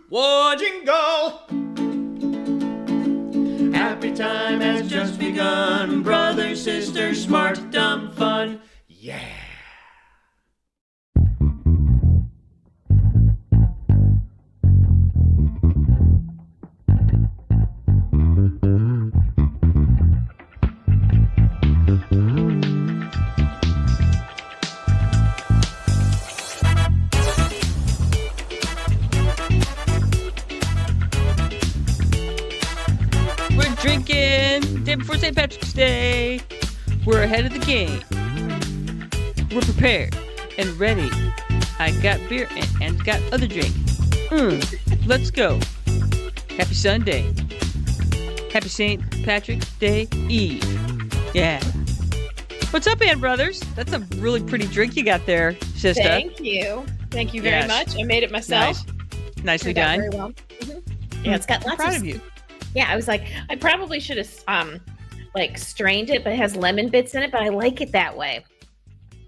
Whoa, jingle! Happy time has just begun. Brother, sister, smart, dumb, fun. Yeah! We're drinking day before St. Patrick's Day. We're ahead of the game. We're prepared and ready. I got beer and got other drink. Let's go. Happy Sunday. Happy St. Patrick's Day Eve. Yeah. What's up, Ann Brothers? That's a really pretty drink you got there, sister. Thank you. Thank you very much. I made it myself. Nice. Nicely done. Very well. Yeah, it's got lots proud of you. Yeah, I was like, I probably should have strained it, but it has lemon bits in it, but I like it that way.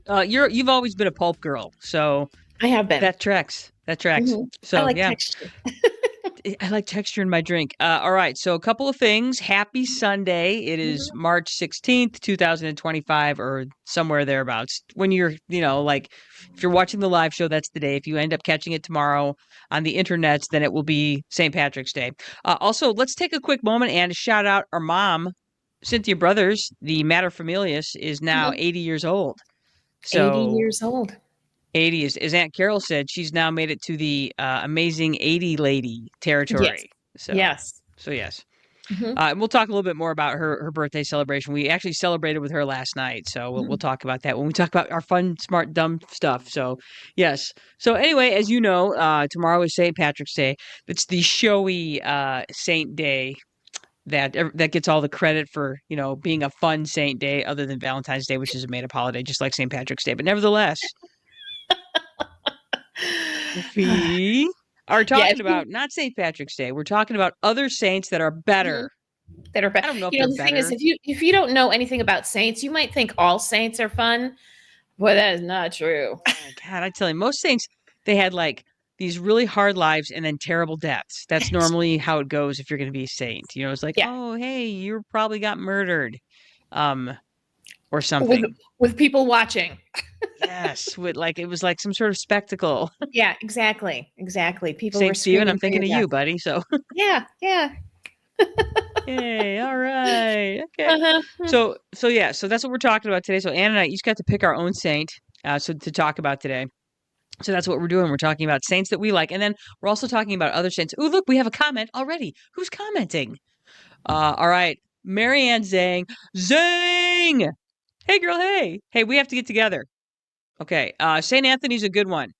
You've always been a pulp girl, so I have been. that tracks. Mm-hmm. So I like yeah. texture. I like texture in my drink. All right. So a couple of things. Happy Sunday. It is March 16th, 2025, or somewhere thereabouts. When you're, if you're watching the live show, that's the day. If you end up catching it tomorrow on the internets, then it will be St. Patrick's Day. Also, let's take a quick moment and shout out our mom, Cynthia Brothers. The materfamilias is now 80 years old. So 80 years old. 80 is, as Aunt Carol said, she's now made it to the amazing 80 lady territory. Yes. So yes. Mhm. And we'll talk a little bit more about her birthday celebration. We actually celebrated with her last night. So we'll talk about that when we talk about our fun, smart, dumb stuff. So yes. So anyway, as you know, tomorrow is St. Patrick's Day. It's the showy saint day that gets all the credit for, being a fun saint day other than Valentine's Day, which is a made-up holiday, just like St. Patrick's Day. But nevertheless, we are talking about not St. Patrick's Day. We're talking about other saints that are better. That are better. I don't know if the they're thing is, better. if you don't know anything about saints, you might think all saints are fun. Well, that is not true. Oh, God, I tell you, most saints, they had like these really hard lives and then terrible deaths. That's normally how it goes if you're going to be a saint. It's like, oh, hey, you probably got murdered, or something. With people watching. Yes, it was like some sort of spectacle. Yeah, exactly. People Saint were Stephen, I'm screaming for thinking of your you, death. buddy. So Yeah. yay, all right, okay. Uh-huh. So that's what we're talking about today. So Ann and I each got to pick our own saint, so to talk about today. So that's what we're doing. We're talking about saints that we like, and then we're also talking about other saints. Oh, look, we have a comment already. Who's commenting? All right, Marianne Zhang. Hey, girl. Hey, we have to get together. Okay. Saint Anthony's a good one.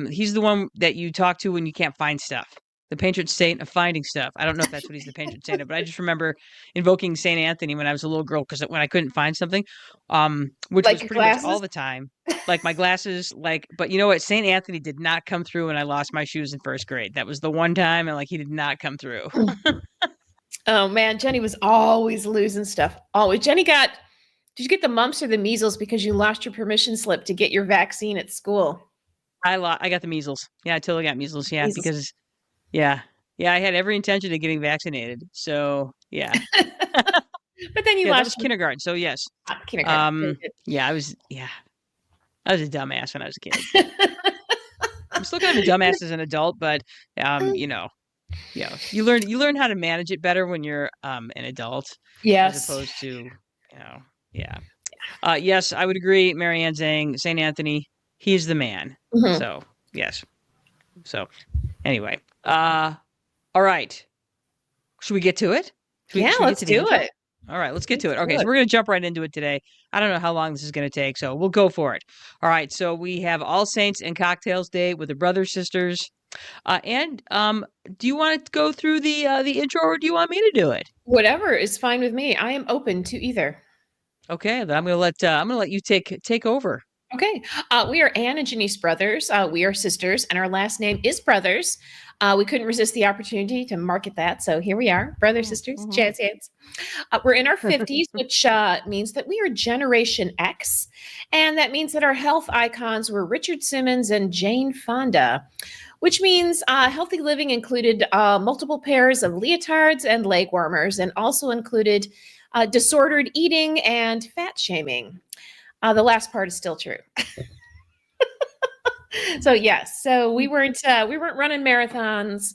He's the one that you talk to when you can't find stuff. The patron saint of finding stuff. I don't know if that's what he's the patron saint of, but I just remember invoking Saint Anthony when I was a little girl because when I couldn't find something, which Like was your pretty much glasses? all the time, like my glasses. But you know what? Saint Anthony did not come through when I lost my shoes in first grade. That was the one time, and he did not come through. Oh man, Jenny was always losing stuff. Always. Did you get the mumps or the measles because you lost your permission slip to get your vaccine at school? I got the measles. Yeah, I totally got measles. Yeah, Measles. because I had every intention of getting vaccinated. So yeah. But then you that lost was kindergarten. So yes. kindergarten. I was a dumbass when I was a kid. I'm still kind of a dumbass as an adult, but you learn how to manage it better when you're an adult. Yes. As opposed to, yes, I would agree. Marianne Zhang, St. Anthony, he's the man. Mhm. So yes. So anyway, all right. Should we get to it? Let's do it. All right, let's get to it. Okay, so we're going to jump right into it today. I don't know how long this is going to take, so we'll go for it. All right, so we have All Saints and Cocktails Day with the brothers, sisters. And do you want to go through the intro, or do you want me to do it? Whatever is fine with me. I am open to either. Okay, then I'm going to let you take over. Okay. We are Ann and Janice Brothers. We are sisters, and our last name is Brothers. We couldn't resist the opportunity to market that, so here we are, brothers, sisters, jazz hands. We're in our 50s, which means that we are Generation X, and that means that our health icons were Richard Simmons and Jane Fonda. which means healthy living included multiple pairs of leotards and leg warmers, and also included disordered eating and fat shaming. The last part is still true. So yes, so we weren't running marathons.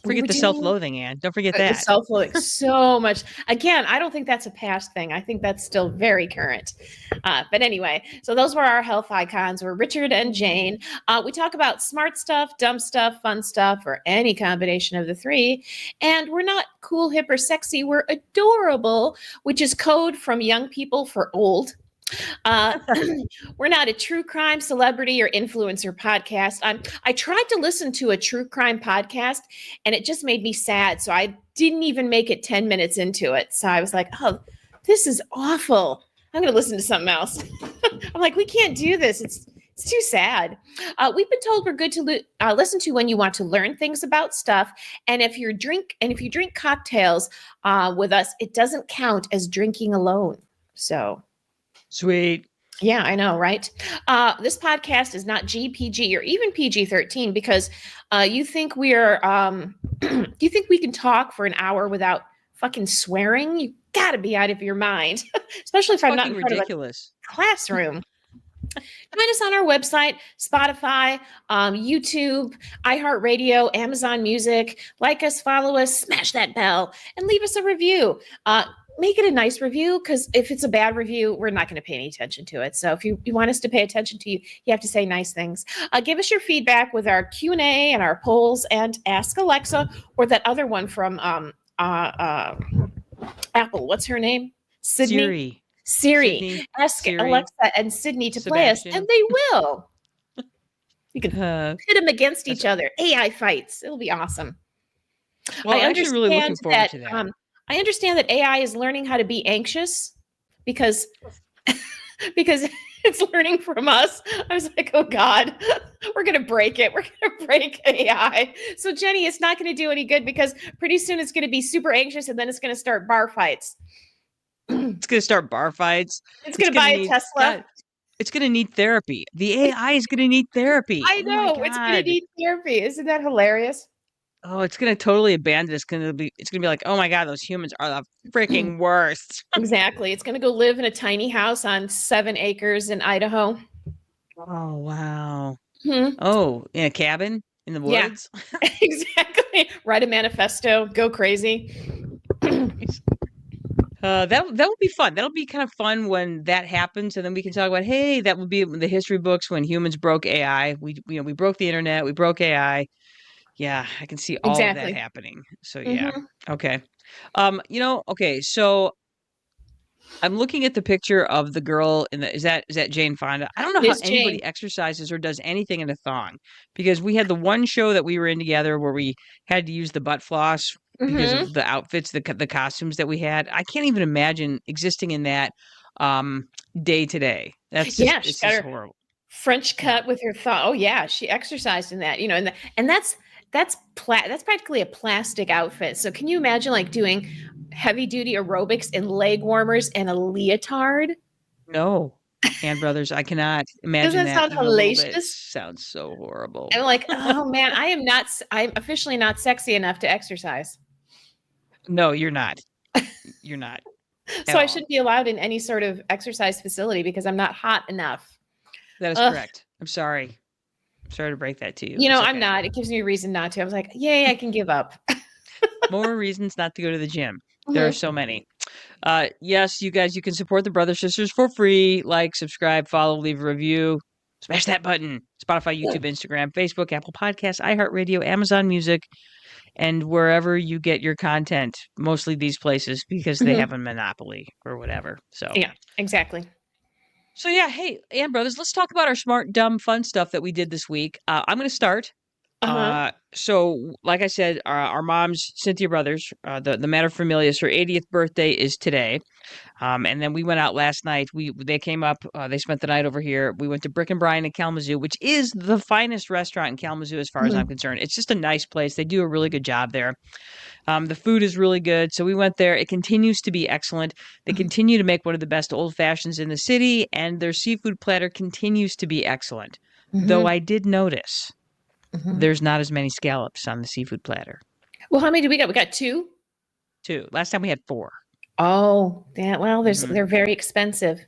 We Forget were the doing self-loathing, Anne. Don't forget the that. self-loathing so much. Again, I don't think that's a past thing. I think that's still very current. But anyway, so those were our health icons. We're Richard and Jane. We talk about smart stuff, dumb stuff, fun stuff, or any combination of the three. And we're not cool, hip, or sexy. We're adorable, which is code from young people for old. Uh, we're not a true crime celebrity or influencer podcast. I tried to listen to a true crime podcast and it just made me sad. So I didn't even make it 10 minutes into it. So I was like, oh, this is awful. I'm going to listen to something else. I'm like, we can't do this. It's too sad. We've been told we're good to listen to when you want to learn things about stuff. And if you drink cocktails with us, it doesn't count as drinking alone. So. Sweet. Yeah, I know, right? This podcast is not GPG or even PG-13 because you think we're do you think we can talk for an hour without fucking swearing? You gotta be out of your mind, especially if I'm not in front ridiculous. of a classroom. Find us on our website, Spotify, YouTube, iHeartRadio, Amazon Music. Like us, follow us, smash that bell, and leave us a review. Make it a nice review, because if it's a bad review, we're not going to pay any attention to it. So if you want us to pay attention to you, you have to say nice things. Give us your feedback with our Q&A and our polls and Ask Alexa, or that other one from Apple. What's her name? Siri. Sydney, Ask Siri, Alexa and Sydney to play us, and they will. You can pit them against each other. AI fights. It'll be awesome. Well, I'm actually really looking forward to that. I understand that AI is learning how to be anxious because it's learning from us. I was like, oh God, we're going to break it. We're going to break AI. So Jenny, it's not going to do any good because pretty soon it's going to be super anxious and then it's going to start bar fights. It's going to start bar fights. It's going to buy a Tesla. God, it's going to need therapy. The AI is going to need therapy. I know. It's going to need therapy. Isn't that hilarious? Oh, it's going to totally abandon us. It's going to be like, oh my God, those humans are the freaking worst. Exactly. It's going to go live in a tiny house on 7 acres in Idaho. Oh, wow. Mm-hmm. Oh, in a cabin in the woods? Yeah, exactly. Write a manifesto. Go crazy. That would be fun. That'll be kind of fun when that happens, and then we can talk about, hey, that would be in the history books when humans broke AI. We broke the internet. We broke AI. Yeah, I can see all of that happening. So yeah. Okay. Okay, so I'm looking at the picture of the girl in the is that Jane Fonda? I don't know how anybody exercises or does anything in a thong, because we had the one show that we were in together where we had to use the butt floss because of the outfits, the costumes that we had. I can't even imagine existing in that day to day. That's just, it's just horrible. French cut with her thong. Oh yeah, she exercised in that, and that's practically a plastic outfit. So can you imagine like doing heavy duty aerobics in leg warmers and a leotard? No, Ann Brothers, I cannot imagine that. Doesn't that sound hellacious? Sounds so horrible. I'm like, oh man, I'm officially not sexy enough to exercise. No, you're not. You're not. So I shouldn't be allowed in any sort of exercise facility because I'm not hot enough. That is correct. I'm sorry. I'm sorry to break that to you. I'm not. It gives me a reason not to. I was like, yay, I can give up. More reasons not to go to the gym. There are so many. Yes, you guys, you can support the Brother Sisters for free. Like, subscribe, follow, leave a review. Smash that button. Spotify, YouTube, Instagram, Facebook, Apple Podcasts, iHeartRadio, Amazon Music, and wherever you get your content. Mostly these places because they have a monopoly or whatever. So yeah, exactly. So yeah, hey, Ann Brothers, let's talk about our smart, dumb, fun stuff that we did this week. I'm going to start. So, like I said, our mom's, Cynthia Brothers, the materfamilias, her 80th birthday is today. And then we went out last night. They came up. They spent the night over here. We went to Brick and Brian in Kalamazoo, which is the finest restaurant in Kalamazoo as far as I'm concerned. It's just a nice place. They do a really good job there. The food is really good. So we went there. It continues to be excellent. They continue to make one of the best old fashions in the city, and their seafood platter continues to be excellent. Though I did notice Mhm. there's not as many scallops on the seafood platter, Well, how many do we got? We got 2. too. Last time we had 4. Oh, yeah. Well, Mhm. they're very expensive.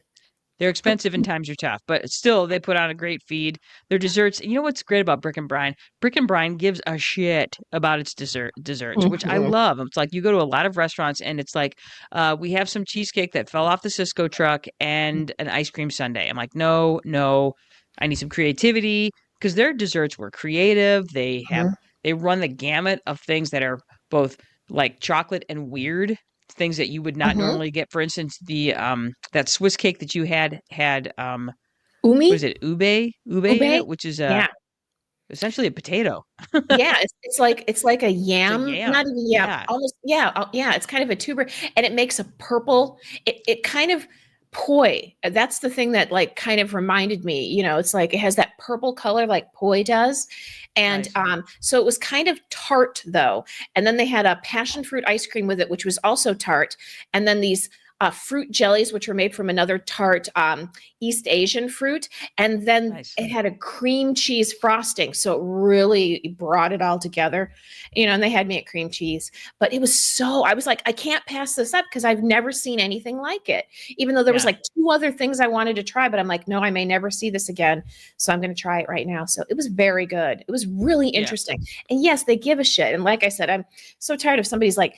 They're expensive and times are tough, but still, they put on a great feed. Their desserts, you know what's great about Brick and Brine? Brick and Brine gives a shit about its desserts, which I Mhm. love. It's like you go to a lot of restaurants and it's like, we have some cheesecake that fell off the Cisco truck and an ice cream sundae. I'm like, no, no, I need some creativity because their desserts were creative. Mhm. They run the gamut of things that are both like chocolate and weird things that you would not Mhm. normally get. For instance, the that Swiss cake that you had Umi? what is it, ube in Ube? it, which is Yeah. essentially a potato. Yeah, it's like a It's a yam, not yam. even yam, Yeah, almost yeah, yeah, it's kind of a tuber, and it makes a purple it kind of poi, that's the thing that, like, kind of reminded me, it's like it has that purple color like poi does, and, nice. so it was kind of tart, though, and then they had a passion fruit ice cream with it, which was also tart, and then these, fruit jellies, which were made from another tart, East Asian fruit, and then Nice. it had a cream cheese frosting, so it really brought it all together, and they had me at cream cheese. But it was I was like, I can't pass this up because I've never seen anything like it. Even though there was Yeah. like 2 other things I wanted to try, but I'm like, no, I may never see this again. So I'm going to try it right now. So it was very good. It was really Yeah. interesting. And yes, they give a shit. And like I said, I'm so tired of somebody's like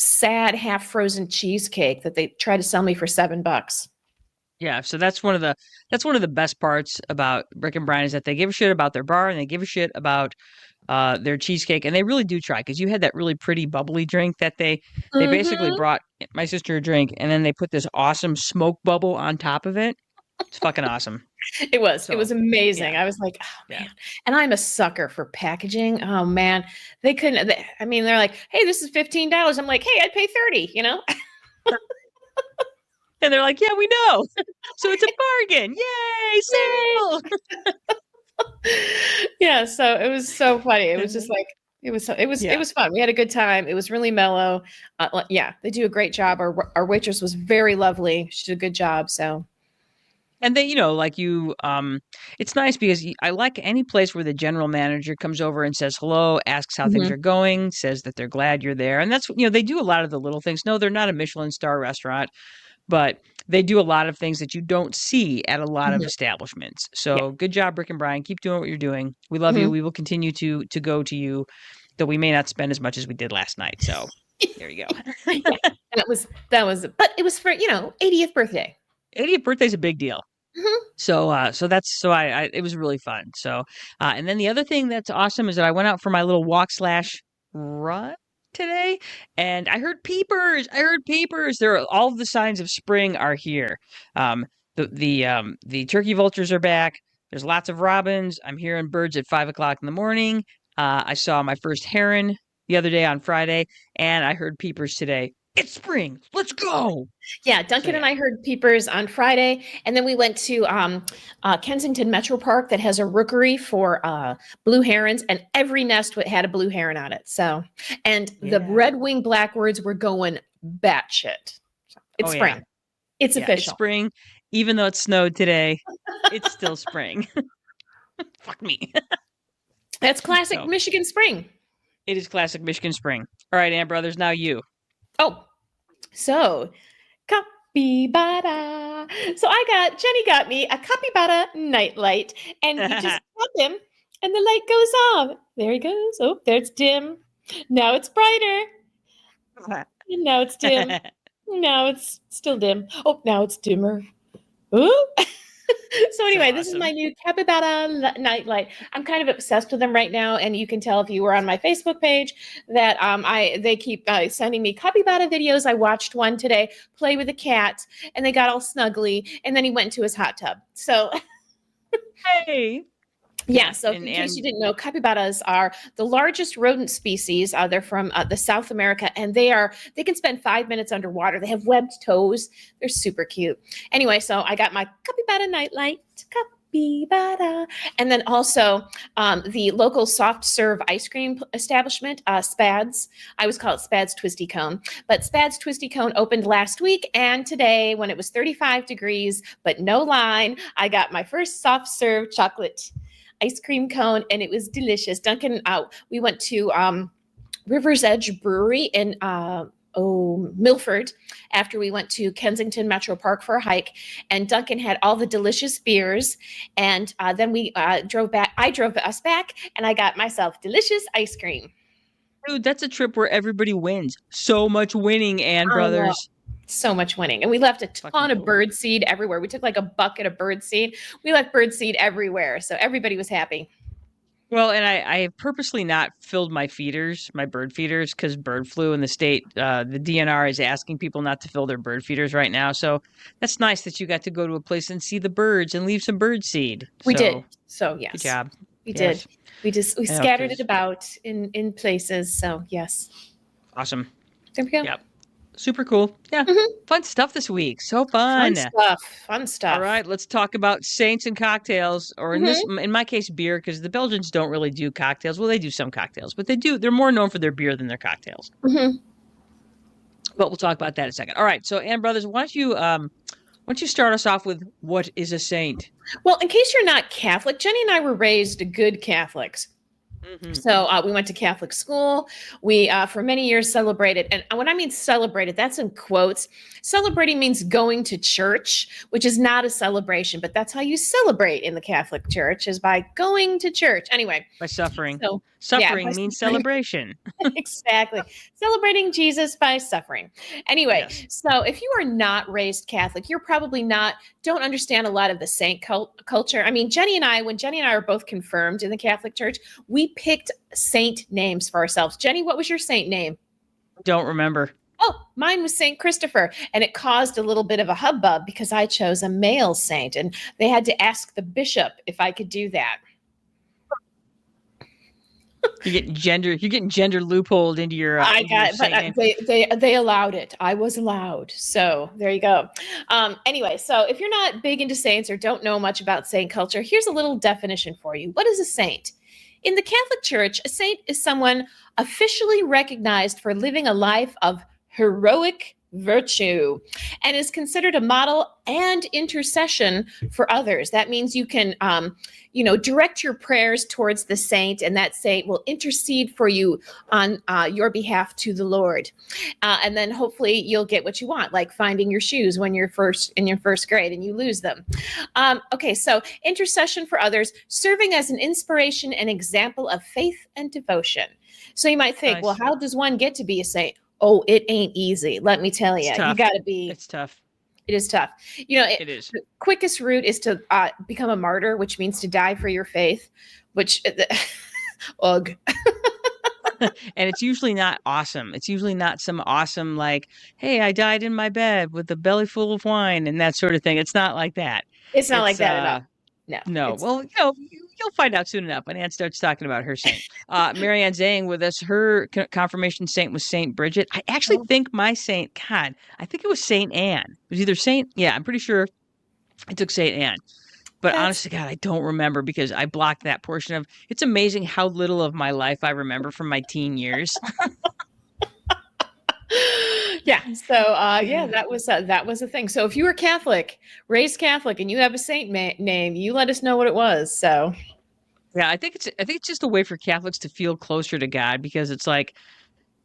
sad half frozen cheesecake that they try to sell me for $7. Yeah. So that's one of the best parts about Brick and Brine is that they give a shit about their bar and they give a shit about their cheesecake, and they really do try because you had that really pretty bubbly drink that they basically Mhm. brought my sister a drink and then they put this awesome smoke bubble on top of it. It's fucking awesome. It So was amazing. yeah, I was like, "Oh, yeah. man." And I'm a sucker for packaging. Oh, man. They couldn't I mean, they're like, "Hey, this is $15." I'm like, "Hey, I'd pay 30, you know?" And they're like, "Yeah, we know." So it's a bargain. Yay, Yay. sale. Yeah, so it was so funny. It was just Mhm. like it Yeah. was fun. We had a good time. It was really mellow. Yeah, they do a great job. Our waitress was very lovely. She did a good job, so. And they, like it's nice because I like any place where the general manager comes over and says hello, asks how things Mhm, are going, says that they're glad you're there. And that's, they do a lot of the little things. No, they're not a Michelin star restaurant, but they do a lot of things that you don't see at a lot of mhm. establishments. Yeah. So good job, Brick and Brian. Keep doing what you're doing. We love you. Mhm. We will continue to go to you, though we may not spend as much as we did last night. So there you go. Yeah, and but it was for, 80th birthday. 80th birthday's a big deal. Mhm, So that's so I it was really fun. So and then the other thing that's awesome is that I went out for my little walk slash run today, and I heard peepers. I heard peepers. There are all of the signs of spring are here. Um, the turkey vultures are back. There's lots of robins. I'm hearing birds at 5 o'clock in the morning. I saw my first heron the other day on Friday, and I heard peepers today. It's spring. Let's go. Yeah, So Duncan and yeah, I heard peepers on Friday, and then we went to Kensington Metro Park that has a rookery for blue herons, and every nest had a blue heron on it. So, and the yeah. red-winged blackbirds were going batshit. It's Oh yeah. spring. It's Yeah, it's official. spring. Even though it snowed today, it's still spring. Fuck me. That's classic So Michigan spring. it is classic Michigan spring. All right, Aunt Brothers, now you. Oh, so capybara. So Jenny got me a capybara nightlight, and you just tap him, and the light goes off. There he goes. Oh, there it's dim. Now it's brighter. And now it's dim. Now it's still dim. Oh, now it's dimmer. Ooh. So So anyway, this is my awesome. new capybara nightlight. I'm kind of obsessed with them right now, and you can tell if you were on my Facebook page that they keep sending me capybara videos. I watched one today, play with a cat, and they got all snuggly, and then he went into his hot tub. So Hey. yeah, Yeah, so in case you didn't know, capybaras are the largest rodent species. They're from the South America, and they can spend 5 minutes underwater. They have webbed toes. They're super cute. Anyway, so I got my capybara nightlight, capybara, and then also the local soft serve ice cream establishment, Spads. I always call it Spads Twisty Cone, but Spads Twisty Cone opened last week, and today, when it was 35 degrees but no line, I got my first soft serve chocolate ice cream cone, and it was delicious. Duncan, we went to River's Edge Brewery in Milford after we went to Kensington Metro Park for a hike, and Duncan had all the delicious beers, and then we drove back. I drove us back, and I got myself delicious ice cream. Dude, that's a trip where everybody wins. So much winning, and I know. brothers. So much winning. And we left a ton Fucking of cool. bird seed everywhere. We took like a bucket of bird seed. We left bird seed everywhere. So everybody was happy. Well, and I have purposely not filled my feeders, my bird feeders, because bird flu in the state, the DNR is asking people not to fill their bird feeders right now. So that's nice that you got to go to a place and see the birds and leave some bird seed. We So, did. So yes. Good job. We Yes. did. We I know, scattered it 'cause- about in places. So yes. Awesome. There we go. Yep. Super cool. Yeah. Mhm. Fun stuff this week. So Fun fun. stuff. Fun stuff. All right, let's talk about saints and cocktails, or in my case, beer, because the Belgians don't really do cocktails. Well, they do some cocktails, but they're more known for their beer than their cocktails. Mhm. But we'll talk about that in a second. All right, so Ann Brothers, why don't you start us off with what is a saint? Well, in case you're not Catholic, Jenny and I were raised good Catholics. Mm-hmm. So we went to Catholic school. We, for many years, celebrated. And when I mean celebrated, that's in quotes. Celebrating means going to church, which is not a celebration, but that's how you celebrate in the Catholic Church, is by going to church. Anyway. By suffering. So, Suffering means celebration. Exactly. Celebrating Jesus by suffering. Anyway, Yes. so if you are not raised Catholic, you're probably don't understand a lot of the saint culture. I mean, when Jenny and I are both confirmed in the Catholic Church, we picked saint names for ourselves. Jenny, what was your saint name? Don't remember. Oh, mine was Saint Christopher, and it caused a little bit of a hubbub because I chose a male saint, and they had to ask the bishop if I could do that. You're getting gender loopholed into your. I into your got, saint but name. they allowed it. I was allowed. So there you go. Anyway, so if you're not big into saints or don't know much about saint culture, here's a little definition for you. What is a saint? In the Catholic Church, a saint is someone officially recognized for living a life of heroic virtue and is considered a model and intercession for others. That means you can direct your prayers towards the saint, and that saint will intercede for you on your behalf to the Lord, and then hopefully you'll get what you want, like finding your shoes when you're in your first grade and you lose them. Okay, so intercession for others, serving as an inspiration and example of faith and devotion. So you might think, Nice. well, how does one get to be a saint? Oh, it ain't easy. Let me tell you, you got to be. It's tough. It is tough. It is. The quickest route is to become a martyr, which means to die for your faith, which, ugh. And it's usually not awesome. It's usually not some awesome, like, hey, I died in my bed with a belly full of wine and that sort of thing. It's not like that. It's not like that at all. No. Well, you'll find out soon enough when Ann starts talking about her saint. Marianne Zhang with us, her confirmation saint was Saint Bridget. I actually think my saint, God, I think it was Saint Anne. It was either I'm pretty sure I took Saint Anne. But honestly, God, I don't remember because I blocked that portion of. It's amazing how little of my life I remember from my teen years. Yeah. So that was a thing. So if you were Catholic, raised Catholic, and you have a saint name, you let us know what it was. So yeah, I think it's just a way for Catholics to feel closer to God, because it's like,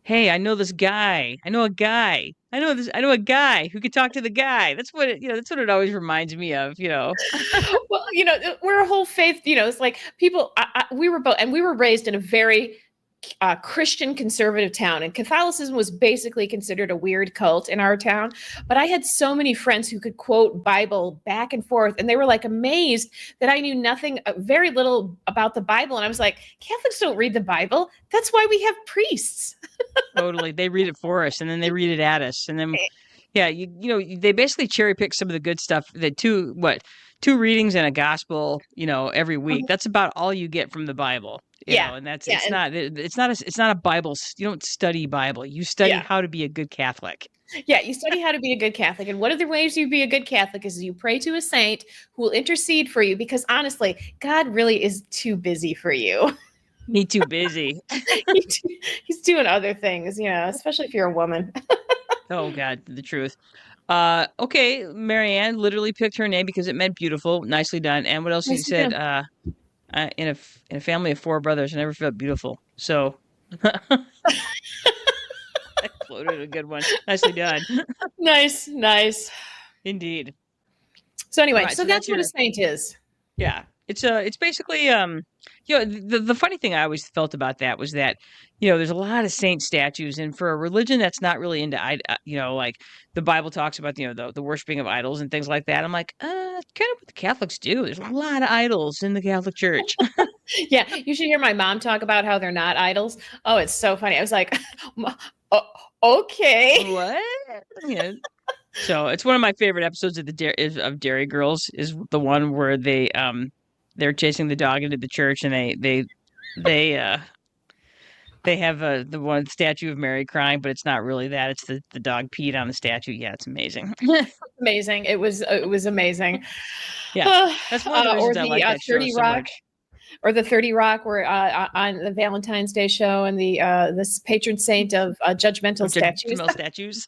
hey, I know this guy. I know a guy. I know a guy who could talk to the guy. That's what it always reminds me of. Well, we're a whole faith. It's like people. We were raised in a very Christian conservative town, and Catholicism was basically considered a weird cult in our town. But I had so many friends who could quote Bible back and forth, and they were like amazed that I knew very little about the Bible. And I was like, Catholics don't read the Bible. That's why we have priests. Totally, they read it for us, and then they read it at us, and then they basically cherry pick some of the good stuff. The two readings and a gospel, every week. That's about all you get from the Bible. And that's it's not a Bible. You don't study Bible. You study how to be a good Catholic. Yeah, you study how to be a good Catholic. And one of the ways you be a good Catholic is you pray to a saint who will intercede for you, because honestly, God really is too busy for you. Me too busy. He's doing other things, especially if you're a woman. Oh God, the truth. Okay, Marianne literally picked her name because it meant beautiful. Nicely done. And what else you said? in a family of 4 brothers, I never felt beautiful. So I quoted a good one. Nicely done. Nice, nice. Indeed. So All anyway, right, so so that's that's what a your saint is. yeah. It's basically the funny thing I always felt about that was that there's a lot of saint statues, and for a religion that's not really into like the Bible talks about the worshiping of idols and things like that. I'm like, kind of what the Catholics do. There's a lot of idols in the Catholic Church. Yeah, you should hear my mom talk about how they're not idols. Oh, it's so funny. I was like, oh, okay. What? Yeah. So it's one of my favorite episodes of of Dairy Girls is the one where they're chasing the dog into the church, and they they have the one statue of Mary crying, but it's not really that. It's the dog peed on the statue. Yeah, it's amazing. Amazing. It was amazing. Yeah, that's one of the Or reasons I the like that show 30 so Rock, much. or the 30 Rock, where on the Valentine's Day show, and the this patron saint of judgmental Of statues. judgmental statues.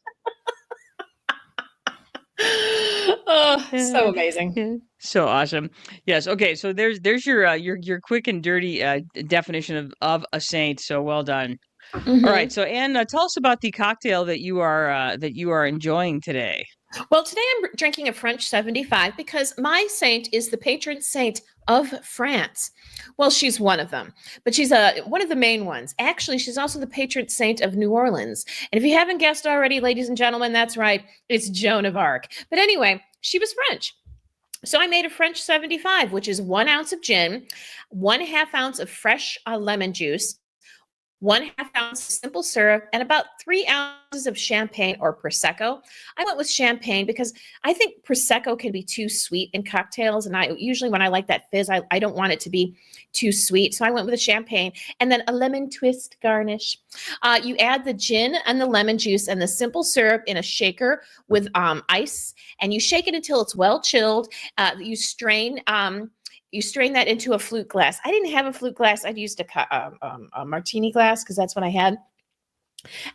Oh, so amazing. Yeah. So awesome. Yes. Okay. So there's your quick and dirty definition of a saint. So well done. All Mhm. right. So Anne, tell us about the cocktail that you are enjoying today. Well, today I'm drinking a French 75 because my saint is the patron saint of France. Well, she's one of them, but she's one of the main ones. Actually, she's also the patron saint of New Orleans. And if you haven't guessed already, ladies and gentlemen, that's right, it's Joan of Arc. But anyway, she was French. So I made a French 75, which is 1 ounce of gin, 1/2 ounce of fresh lemon juice, 1/2 ounce of simple syrup, and about 3 ounces of champagne or prosecco. I went with champagne because I think prosecco can be too sweet in cocktails, and I usually, when I like that fizz, I don't want it to be too sweet. So I went with a champagne, and then a lemon twist garnish. You add the gin and the lemon juice and the simple syrup in a shaker with ice, and you shake it until it's well chilled. You strain that into a flute glass. I didn't have a flute glass. I'd used a martini glass because that's what I had.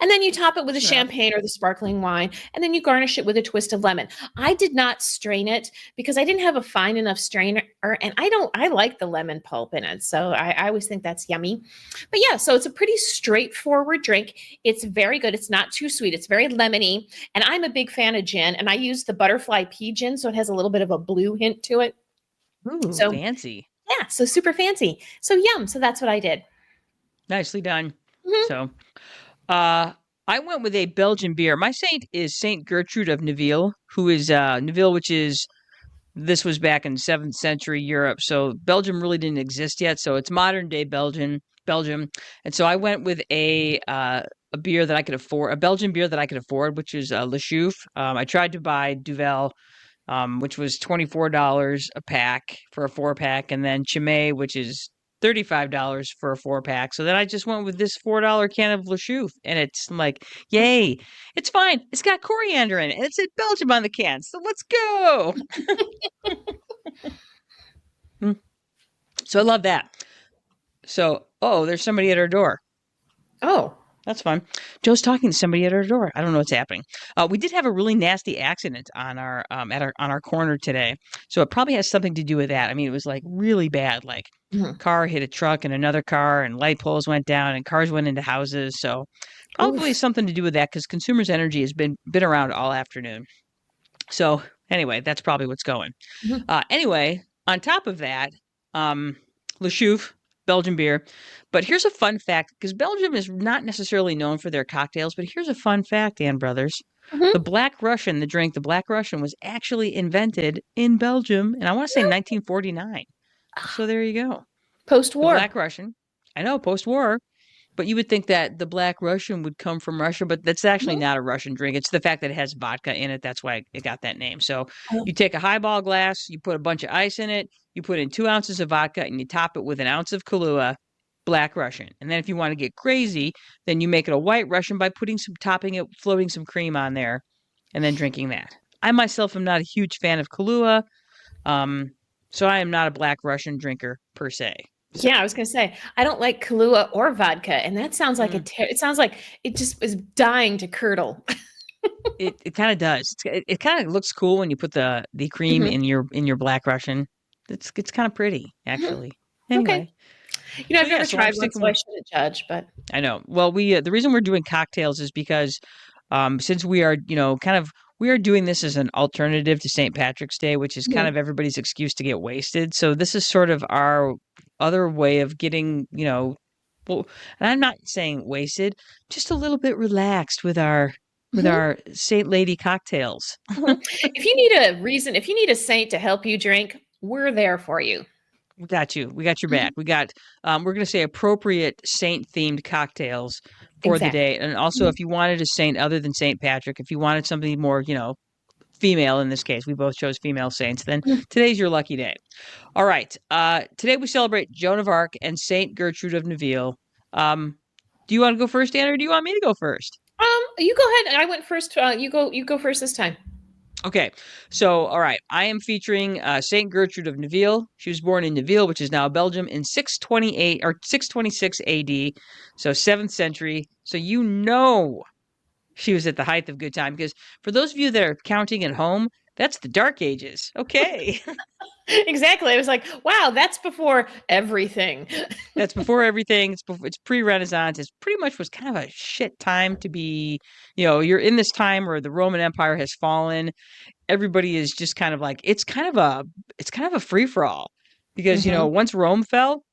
And then you top it with a Close enough. champagne or the sparkling wine, and then you garnish it with a twist of lemon. I did not strain it because I didn't have a fine enough strainer, and I like the lemon pulp in it, so I always think that's yummy. But yeah, so it's a pretty straightforward drink. It's very good. It's not too sweet. It's very lemony, and I'm a big fan of gin, and I use the butterfly pea gin, so it has a little bit of a blue hint to it. Ooh, So fancy. yeah, so super fancy. So yum. So that's what I did. Nicely done. Mhm. So, I went with a Belgian beer. My saint is Saint Gertrude of Neville, who is Neville, which is this was back in 7th century Europe. So Belgium really didn't exist yet. So it's modern day Belgium. And so I went with a beer that I could afford, a Belgian beer that I could afford, which is Le Chouffe. I tried to buy Duvel, which was $24 a pack for a 4-pack, and then Chimay, which is $35 for a 4-pack. So then I just went with this $4 can of Le Chouffe, and it's like, yay! It's fine. It's got coriander in it, and it said Belgium on the can. So let's go. So I love that. So, oh, there's somebody at our door. Oh. That's fun. Joe's talking to somebody at our door. I don't know what's happening. We did have a really nasty accident on our on our corner today, so it probably has something to do with that. I mean, it was like really bad. Like Mhm. car hit a truck and another car, and light poles went down, and cars went into houses. So probably Oof. something to do with that because Consumers Energy has been around all afternoon. So anyway, that's probably what's going. Mhm. Anyway, on top of that, Le Chouffe, Belgian beer. But here's a fun fact, because Belgium is not necessarily known for their cocktails, but here's a fun fact, Ann Brothers. Mhm. The Black Russian, was actually invented in Belgium, and I want to say 1949. So there you go. The Post-war. Black Russian. I know, post-war. But you would think that the Black Russian would come from Russia, but that's actually Mhm. not a Russian drink. It's the fact that it has vodka in it. That's why it got that name. So Oh. you take a highball glass, you put a bunch of ice in it, you put in 2 ounces of vodka, and you top it with an ounce of Kahlua, Black Russian. And then if you want to get crazy, then you make it a White Russian by floating some cream on there, and then drinking that. I myself am not a huge fan of Kahlua, um, so I am not a Black Russian drinker per se. So. Yeah, I was gonna say I don't like Kahlua or vodka, and that sounds like it sounds like it just is dying to curdle. It kind of does. It kind of looks cool when you put the cream Mhm. in your Black Russian. It's kind of pretty, Mhm. actually. Anyway, I've yeah, never so I'm tried one, sticking so I with. shouldn't judge, but I know. Well, the reason we're doing cocktails is because since we are, we are doing this as an alternative to St. Patrick's Day, which is kind Mhm. of everybody's excuse to get wasted. So this is sort of our other way of getting, well, and I'm not saying wasted, just a little bit relaxed with our Mhm. Saint Lady cocktails. Mhm. If you need a reason, if you need a saint to help you drink, we're there for you. We got you. We got your back. Mhm. We got we're going to say appropriate saint themed cocktails for the Exactly. day. And also Mhm. if you wanted a saint other than Saint Patrick, if you wanted something more, female in this case, we both chose female saints, then Mhm. today's your lucky day. All right. Today we celebrate Joan of Arc and Saint Gertrude of Neville. Um, do you want to go first, Anna, or do you want me to go first? You go ahead. I went first. You go first this time. Okay, so all right, I am featuring Saint Gertrude of Neville. She was born in Neville, which is now Belgium, in 628 or 626 A.D., so 7th century. So she was at the height of good time because for those of you that are counting at home, that's the Dark Ages. Okay. Exactly. I was like, wow, that's before everything. That's before everything. It's pre-Renaissance. It's pretty much was kind of a shit time to be, you're in this time where the Roman Empire has fallen. Everybody is just kind of like it's kind of a free-for-all because, Hmm. once Rome fell,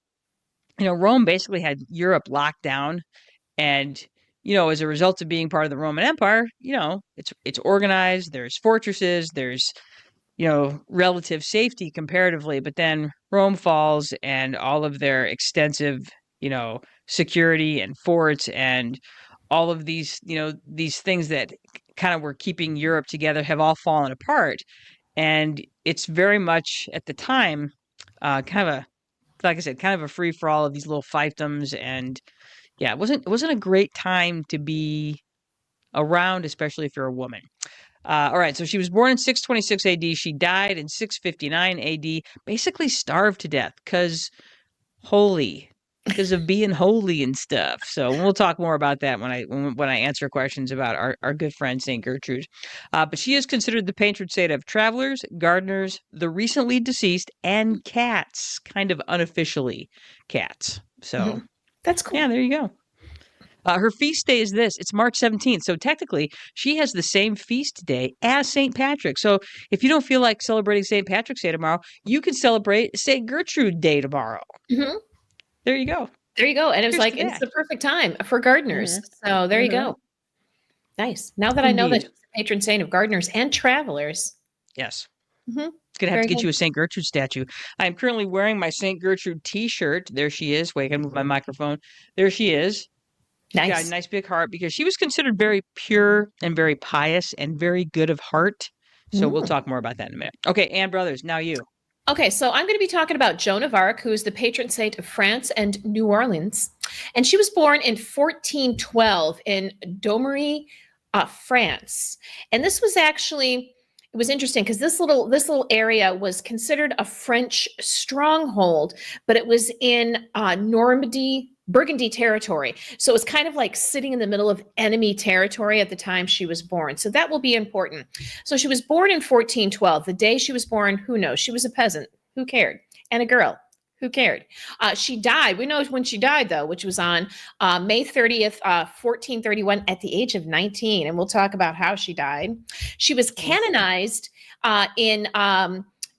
Rome basically had Europe locked down and as a result of being part of the Roman Empire, it's organized, there's fortresses, there's relative safety comparatively, but then Rome falls and all of their extensive, security and forts and all of these things that kind of were keeping Europe together have all fallen apart. And it's very much at the time, kind of a, like I said, kind of a free for all of these little fiefdoms. And yeah, it wasn't a great time to be around, especially if you're a woman. All right, so she was born in 626 AD. She died in 659 AD, basically starved to death holy, because of being holy and stuff. So we'll talk more about that when I answer questions about our good friend Saint Gertrude. But she is considered the patron saint of travelers, gardeners, the recently deceased, and cats, kind of unofficially cats. So Hmm. That's cool. yeah, there you go. Her feast day is this. It's March 17th. So technically, she has the same feast day as St. Patrick. So if you don't feel like celebrating St. Patrick's Day tomorrow, you can celebrate St. Gertrude Day tomorrow. Hmm. There you go. There you go. And it was Cheers to like, it's that. the perfect time for gardeners. Mhm, So there you mhm. go. Nice. Now that I know that Indeed. she's the patron saint of gardeners and travelers. Yes. Hmm. Gonna have to Very get good. you a St. Gertrude statue. I am currently wearing my St. Gertrude t-shirt. There she is. Wait, I gotta move my microphone. There she is. She's got a Nice. nice big heart because she was considered very pure and very pious and very good of heart. So we'll Mm. talk more about that in a minute. Okay, Ann Brothers, now you. Okay, so I'm going to be talking about Joan of Arc, who is the patron saint of France and New Orleans. And she was born in 1412 in Domery, France. And this was actually, it was interesting because this little area was considered a French stronghold, but it was in Normandy, Burgundy territory. So it was kind of like sitting in the middle of enemy territory at the time she was born. So that will be important. So she was born in 1412. The day she was born, who knows? She was a peasant. Who cared? And a girl. Who cared? She died. We know when she died, though, which was on May 30th, 1431, at the age of 19. And we'll talk about how she died. She was canonized in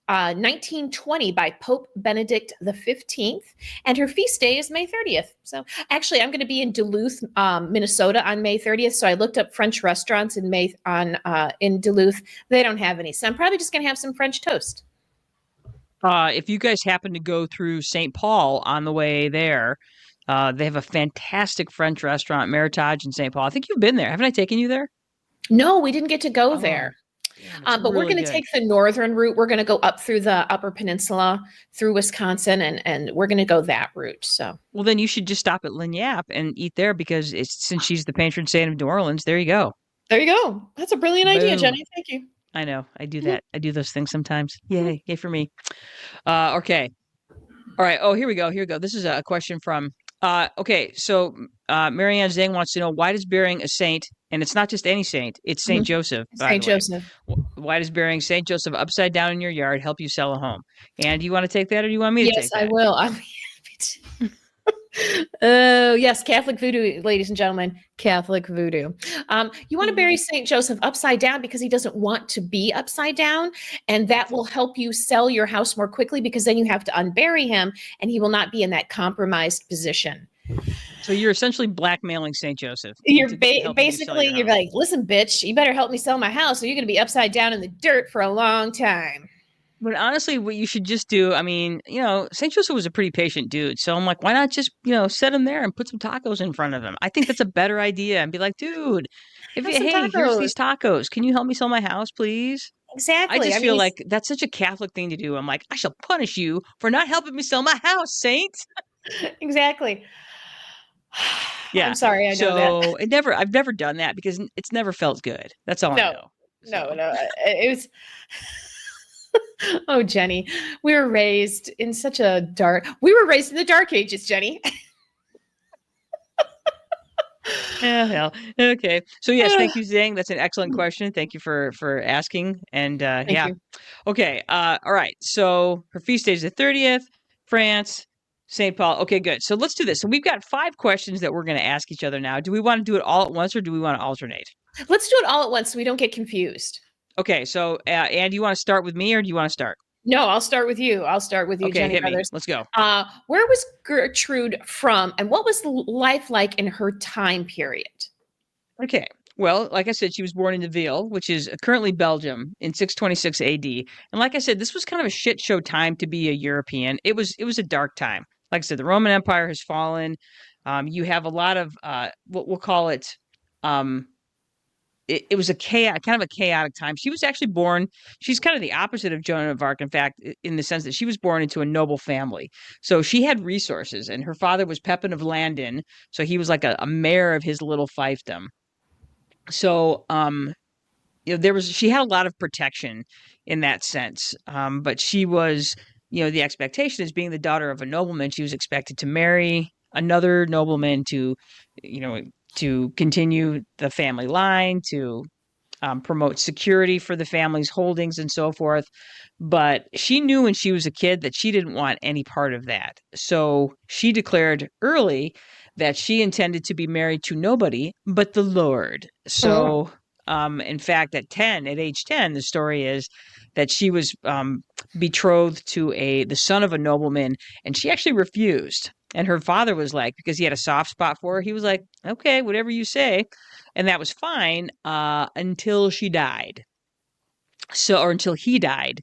1920 by Pope Benedict the 15th, and her feast day is May 30th. So actually, I'm going to be in Duluth, Minnesota on May 30th. So I looked up French restaurants in Duluth. They don't have any. So I'm probably just going to have some French toast. If you guys happen to go through St. Paul on the way there, they have a fantastic French restaurant, Meritage in St. Paul. I think you've been there. Haven't I taken you there? No, we didn't get to go Oh, there. damn, it's But we're really going to good. take the northern route. We're going to go up through the Upper Peninsula, through Wisconsin, and we're going to go that route. So Well, then you should just stop at Lagniappe and eat there because since she's the patron saint of New Orleans. There you go. there you go. That's a brilliant idea, Boom. Jenny. Thank you. I know. I do Mhm, that. I do those things sometimes. mhm, Yay. Yay for me. Okay. All right. Oh, here we go. Here we go. This is a question from. Okay. So, Marianne Zhang wants to know, why does burying a saint, and it's not just any saint, it's Saint mhm. Joseph, by St. the way. Joseph. Why does burying Saint Joseph upside down in your yard help you sell a home? And do you want to take that, or do you want me to Yes, take I that? will. Oh, yes, Catholic voodoo, ladies and gentlemen, Catholic voodoo. You want to bury Mhm. St. Joseph upside down because he doesn't want to be upside down. And that will help you sell your house more quickly because then you have to unbury him and he will not be in that compromised position. So you're essentially blackmailing Saint Joseph You're into helping you sell basically, your you're house. like, listen, bitch, you better help me sell my house or you're going to be upside down in the dirt for a long time. But honestly, what you should just do, I mean, Saint Joseph was a pretty patient dude. So I'm like, why not just, set him there and put some tacos in front of him? I think that's a better idea. And be like, dude, Have some hey, here's tacos. these tacos. Can you help me sell my house, please? I Exactly. just I mean, feel like that's such a Catholic thing to do. I'm like, I shall punish you for not helping me sell my house, Saint. exactly. I'm Yeah. sorry, I know that. So I've never done that because it's never felt good. That's all I No, know. no, So no. It was. Oh, Jenny, we were raised in such a dark. We were raised in the dark ages, Jenny. yeah, well, okay. So yes, thank you, Zhang. That's an excellent question. Thank you for asking. And Thank yeah, you. okay. All right. So her feast day is the 30th. France, St. Paul. Okay, good. So let's do this. So we've got 5 questions that we're going to ask each other now. Do we want to do it all at once or do we want to alternate? Let's do it all at once so we don't get confused. Okay. So Anne, do you want to start with me or do you want to start? No, I'll start with you. I'll start with you, Okay, Jenny hit me. Brothers. Let's go. Where was Gertrude from, and what was life like in her time period? Okay. Well, like I said, she was born in Neville, which is currently Belgium, in 626 AD. And like I said, this was kind of a shit show time to be a European. It was a dark time. Like I said, the Roman Empire has fallen. You have a lot of what we'll call it. Um, it was a kind of a chaotic time. She was actually born. She's kind of the opposite of Joan of Arc, in fact, in the sense that she was born into a noble family. So she had resources, and her father was Pepin of Landen. So he was like a mayor of his little fiefdom. So she had a lot of protection in that sense. But she was, the expectation is being the daughter of a nobleman, she was expected to marry another nobleman you know, to continue the family line, to promote security for the family's holdings and so forth. But she knew when she was a kid that she didn't want any part of that. So she declared early that she intended to be married to nobody but the Lord. Oh. So, in fact, at age 10, the story is that she was betrothed to the son of a nobleman, and she actually refused. And her father was like, because he had a soft spot for her, he was like, okay, whatever you say. And that was fine until she died. Or until he died.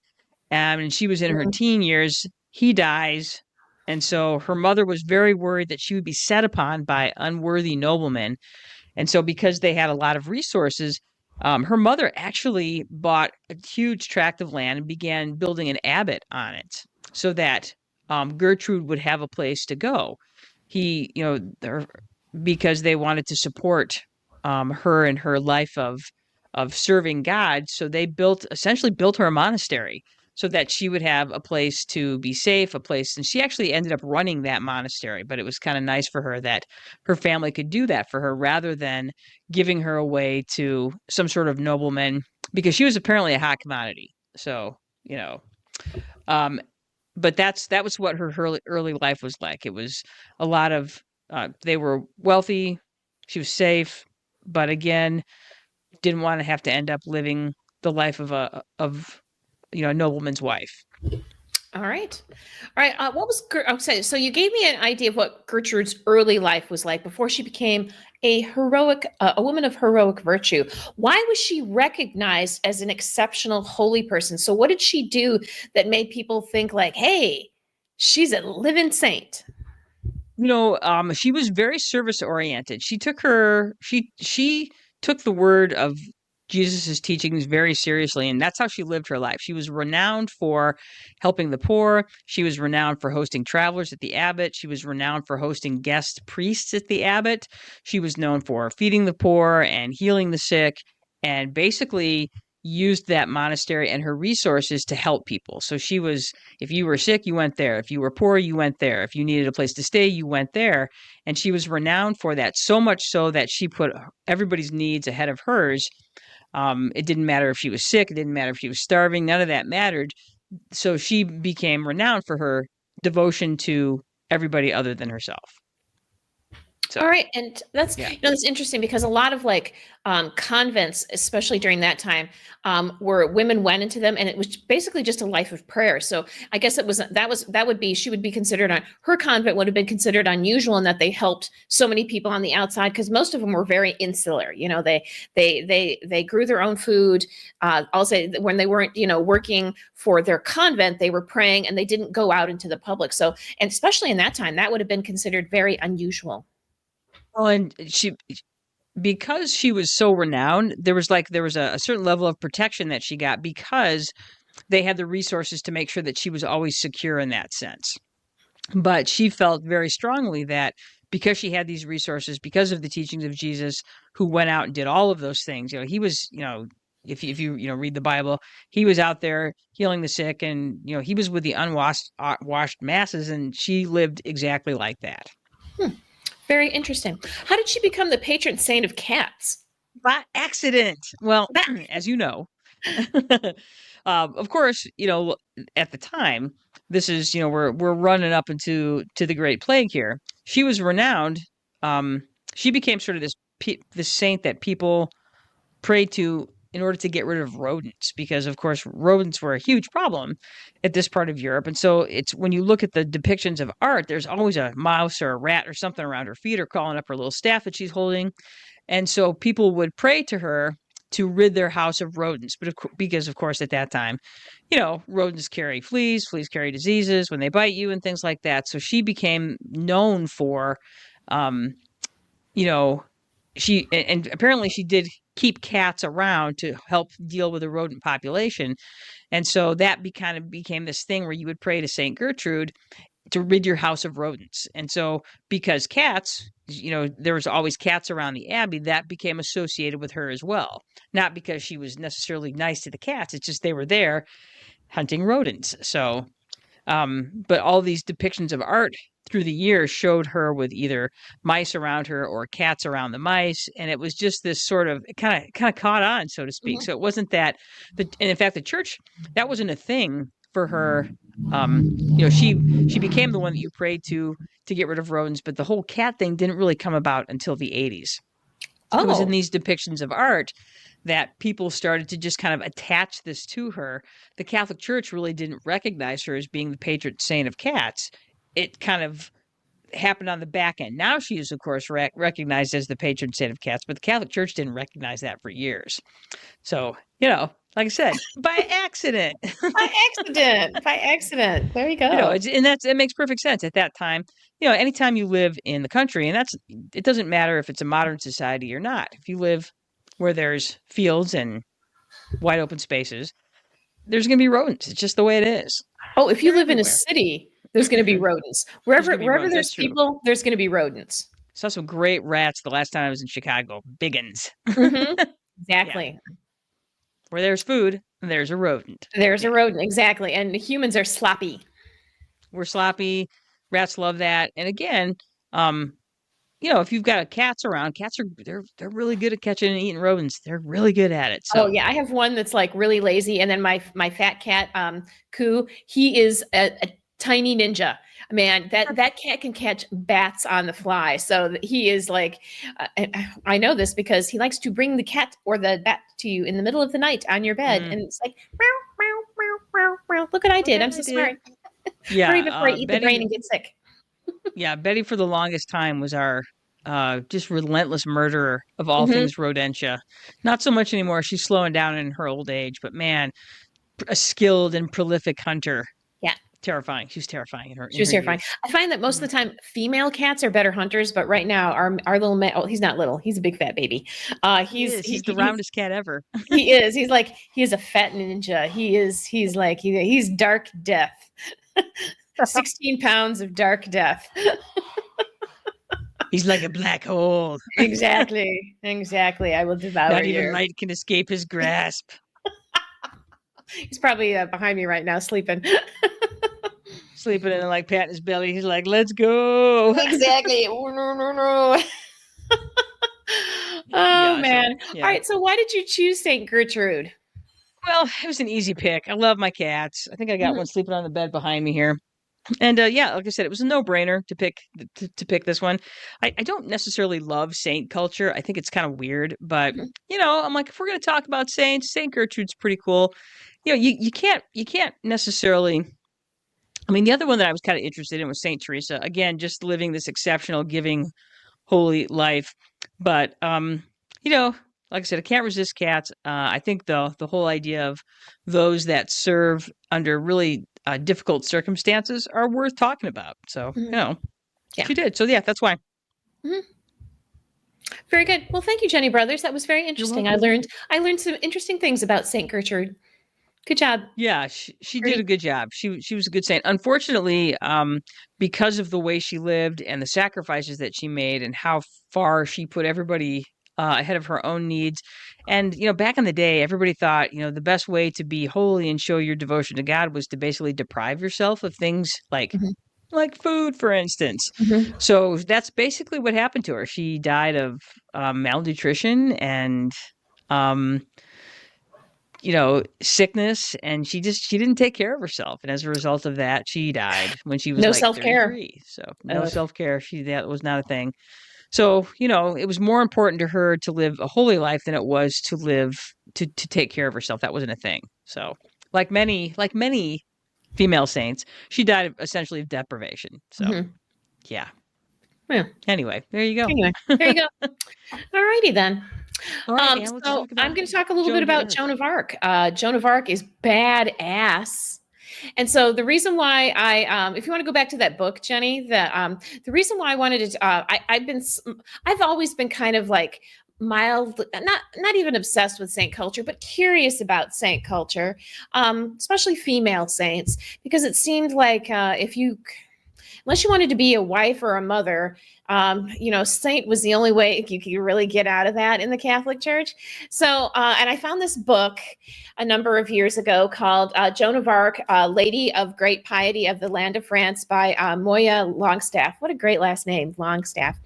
And she was in her Mhm. teen years. He dies. And so her mother was very worried that she would be set upon by unworthy noblemen. And so, because they had a lot of resources, her mother actually bought a huge tract of land and began building an abbot on it so that Gertrude would have a place to go. Because they wanted to support her and her life of serving God. So they essentially built her a monastery so that she would have a place to be safe, a place. And she actually ended up running that monastery, but it was kind of nice for her that her family could do that for her rather than giving her away to some sort of nobleman because she was apparently a hot commodity. So, um, but that was what her early life was like. It was a lot of they were wealthy, she was safe, but again, didn't want to have to end up living the life of a nobleman's wife. All right. All right. What was okay? So you gave me an idea of what Gertrude's early life was like before she became a woman of heroic virtue. Why was she recognized as an exceptional holy person? So what did she do that made people think like, hey, she's a living saint? She was very service oriented. She took the word of Jesus's teachings very seriously, and that's how she lived her life. She was renowned for helping the poor. She was renowned for hosting travelers at the abbot. She was renowned for hosting guest priests at the abbot. She was known for feeding the poor and healing the sick, and basically used that monastery and her resources to help people. So if you were sick, you went there. If you were poor, you went there. If you needed a place to stay, you went there. And she was renowned for that, so much so that she put everybody's needs ahead of hers. It didn't matter if she was sick. It didn't matter if she was starving. None of that mattered. So she became renowned for her devotion to everybody other than herself. So, all right, and that's yeah. that's interesting because a lot of convents, especially during that time, where women went into them, and it was basically just a life of prayer. So I guess that would be she would be considered on her convent would have been considered unusual in that they helped so many people on the outside because most of them were very insular. They grew their own food. I'll say that when they weren't working for their convent, they were praying and they didn't go out into the public. So and especially in that time, that would have been considered very unusual. Well, and because she was so renowned, there was a certain level of protection that she got because they had the resources to make sure that she was always secure in that sense. But she felt very strongly that because she had these resources, because of the teachings of Jesus, who went out and did all of those things, he was, if you read the Bible, he was out there healing the sick, and he was with the washed masses, and she lived exactly like that. Very interesting. How did she become the patron saint of cats? By accident. Well, as you know, of course, at the time, this is, we're running up into the Great Plague here. She was renowned. She became sort of this saint that people prayed to in order to get rid of rodents, because of course rodents were a huge problem at this part of Europe. And so it's when you look at the depictions of art, there's always a mouse or a rat or something around her feet or crawling up her little staff that she's holding. And so people would pray to her to rid their house of rodents. But because, of course, at that time, rodents carry fleas carry diseases when they bite you and things like that. So she became known for, you know, and apparently she did keep cats around to help deal with the rodent population. And so that kind of became this thing where you would pray to St. Gertrude to rid your house of rodents. And so because cats, there was always cats around the abbey, that became associated with her as well. Not because she was necessarily nice to the cats, it's just they were there hunting rodents. So but all these depictions of art through the years showed her with either mice around her or cats around the mice, and it was just this sort of kind of caught on, so to speak. So it wasn't that and in fact the church, that wasn't a thing for her. She became the one that you prayed to get rid of rodents, but the whole cat thing didn't really come about until the 80s. It was in these depictions of art that people started to just kind of attach this to her. The Catholic Church really didn't recognize her as being the patron saint of cats. It kind of happened on the back end. Now she is, of course, recognized as the patron saint of cats, but the Catholic Church didn't recognize that for years. So, like I said, by accident. By accident. There you go. It makes perfect sense at that time. Anytime you live in the country, and it doesn't matter if it's a modern society or not. If you live where there's fields and wide open spaces, there's going to be rodents. It's just the way it is. Oh, if you live in a city, there's going to be rodents. Wherever there's people, there's going to be rodents. Saw some great rats the last time I was in Chicago. Big uns. Mm-hmm. Exactly. Yeah. Where there's food, there's a rodent. There's a rodent, exactly. And humans are sloppy. We're sloppy. Rats love that. And again, if you've got cats around, cats they're really good at catching and eating rodents. They're really good at it. So. Oh yeah, I have one that's like really lazy, and then my fat cat, Koo, he is a tiny ninja. Man, that cat can catch bats on the fly. So he is like, I know this because he likes to bring the cat or the bat to you in the middle of the night on your bed, and it's like, meow, meow, meow, meow, meow. Look what I did! I'm so smart. Yeah, hurry before I eat the brain and get sick. Yeah, Betty for the longest time was our just relentless murderer of all things rodentia. Not so much anymore. She's slowing down in her old age, but man, a skilled and prolific hunter. Yeah. Terrifying. She's terrifying in her. She was terrifying. I find that most of the time female cats are better hunters, but right now our little man, he's not little. He's a big fat baby. He's the roundest cat ever. He is. He is a fat ninja. He's dark death. 16 pounds of dark death. He's like a black hole. Exactly. I will devour you. Not even light can escape his grasp. He's probably behind me right now, sleeping. Sleeping and like patting his belly. He's like, "Let's go." Exactly. Oh, no. Oh man. So, yeah. All right. So why did you choose St. Gertrude? Well, it was an easy pick. I love my cats. I think I got one sleeping on the bed behind me here. And yeah, like I said, it was a no-brainer to pick this one. I don't necessarily love saint culture. I think it's kind of weird, but Mhm. I'm like, if we're going to talk about saints, Saint Gertrude's pretty cool. You can't necessarily. I mean, the other one that I was kind of interested in was Saint Teresa. Again, just living this exceptional, giving, holy life. But like I said, I can't resist cats. I think the whole idea of those that serve under really difficult circumstances are worth talking about. So Mhm. Yeah. she did. So yeah, that's why. Mhm. Very good. Well, thank you, Jenny Brothers. That was very You're interesting. welcome. I learned some interesting things about Saint Gertrude. Good job, Yeah, she did a Gertie. good job. She was a good saint. Unfortunately, because of the way she lived and the sacrifices that she made and how far she put everybody ahead of her own needs, and back in the day, everybody thought the best way to be holy and show your devotion to God was to basically deprive yourself of things Mhm. like food, for instance. Mhm. So that's basically what happened to her. She died of malnutrition and um sickness, and she didn't take care of herself. And as a result of that, she died when she was No like self care. 33. So no self-care. That was not a thing. So, it was more important to her to live a holy life than it was to live to take care of herself. That wasn't a thing. So, like many female saints, she died essentially of deprivation. So, yeah. Yeah. Anyway, there you go. Anyway, there you go. All righty then. All right, and let's So talk I'm about going to talk a little bit Joan about d'Arc. Joan of Arc. Joan of Arc is badass. And so the reason why if you want to go back to that book, Jenny, the reason why I wanted to, I've always been kind of like mild, not even obsessed with saint culture, but curious about saint culture, especially female saints, because it seemed like unless you wanted to be a wife or a mother, saint was the only way you could really get out of that in the Catholic Church. So, and I found this book a number of years ago called Joan of Arc, Lady of Great Piety of the Land of France by Moya Longstaff. What a great last name, Longstaff.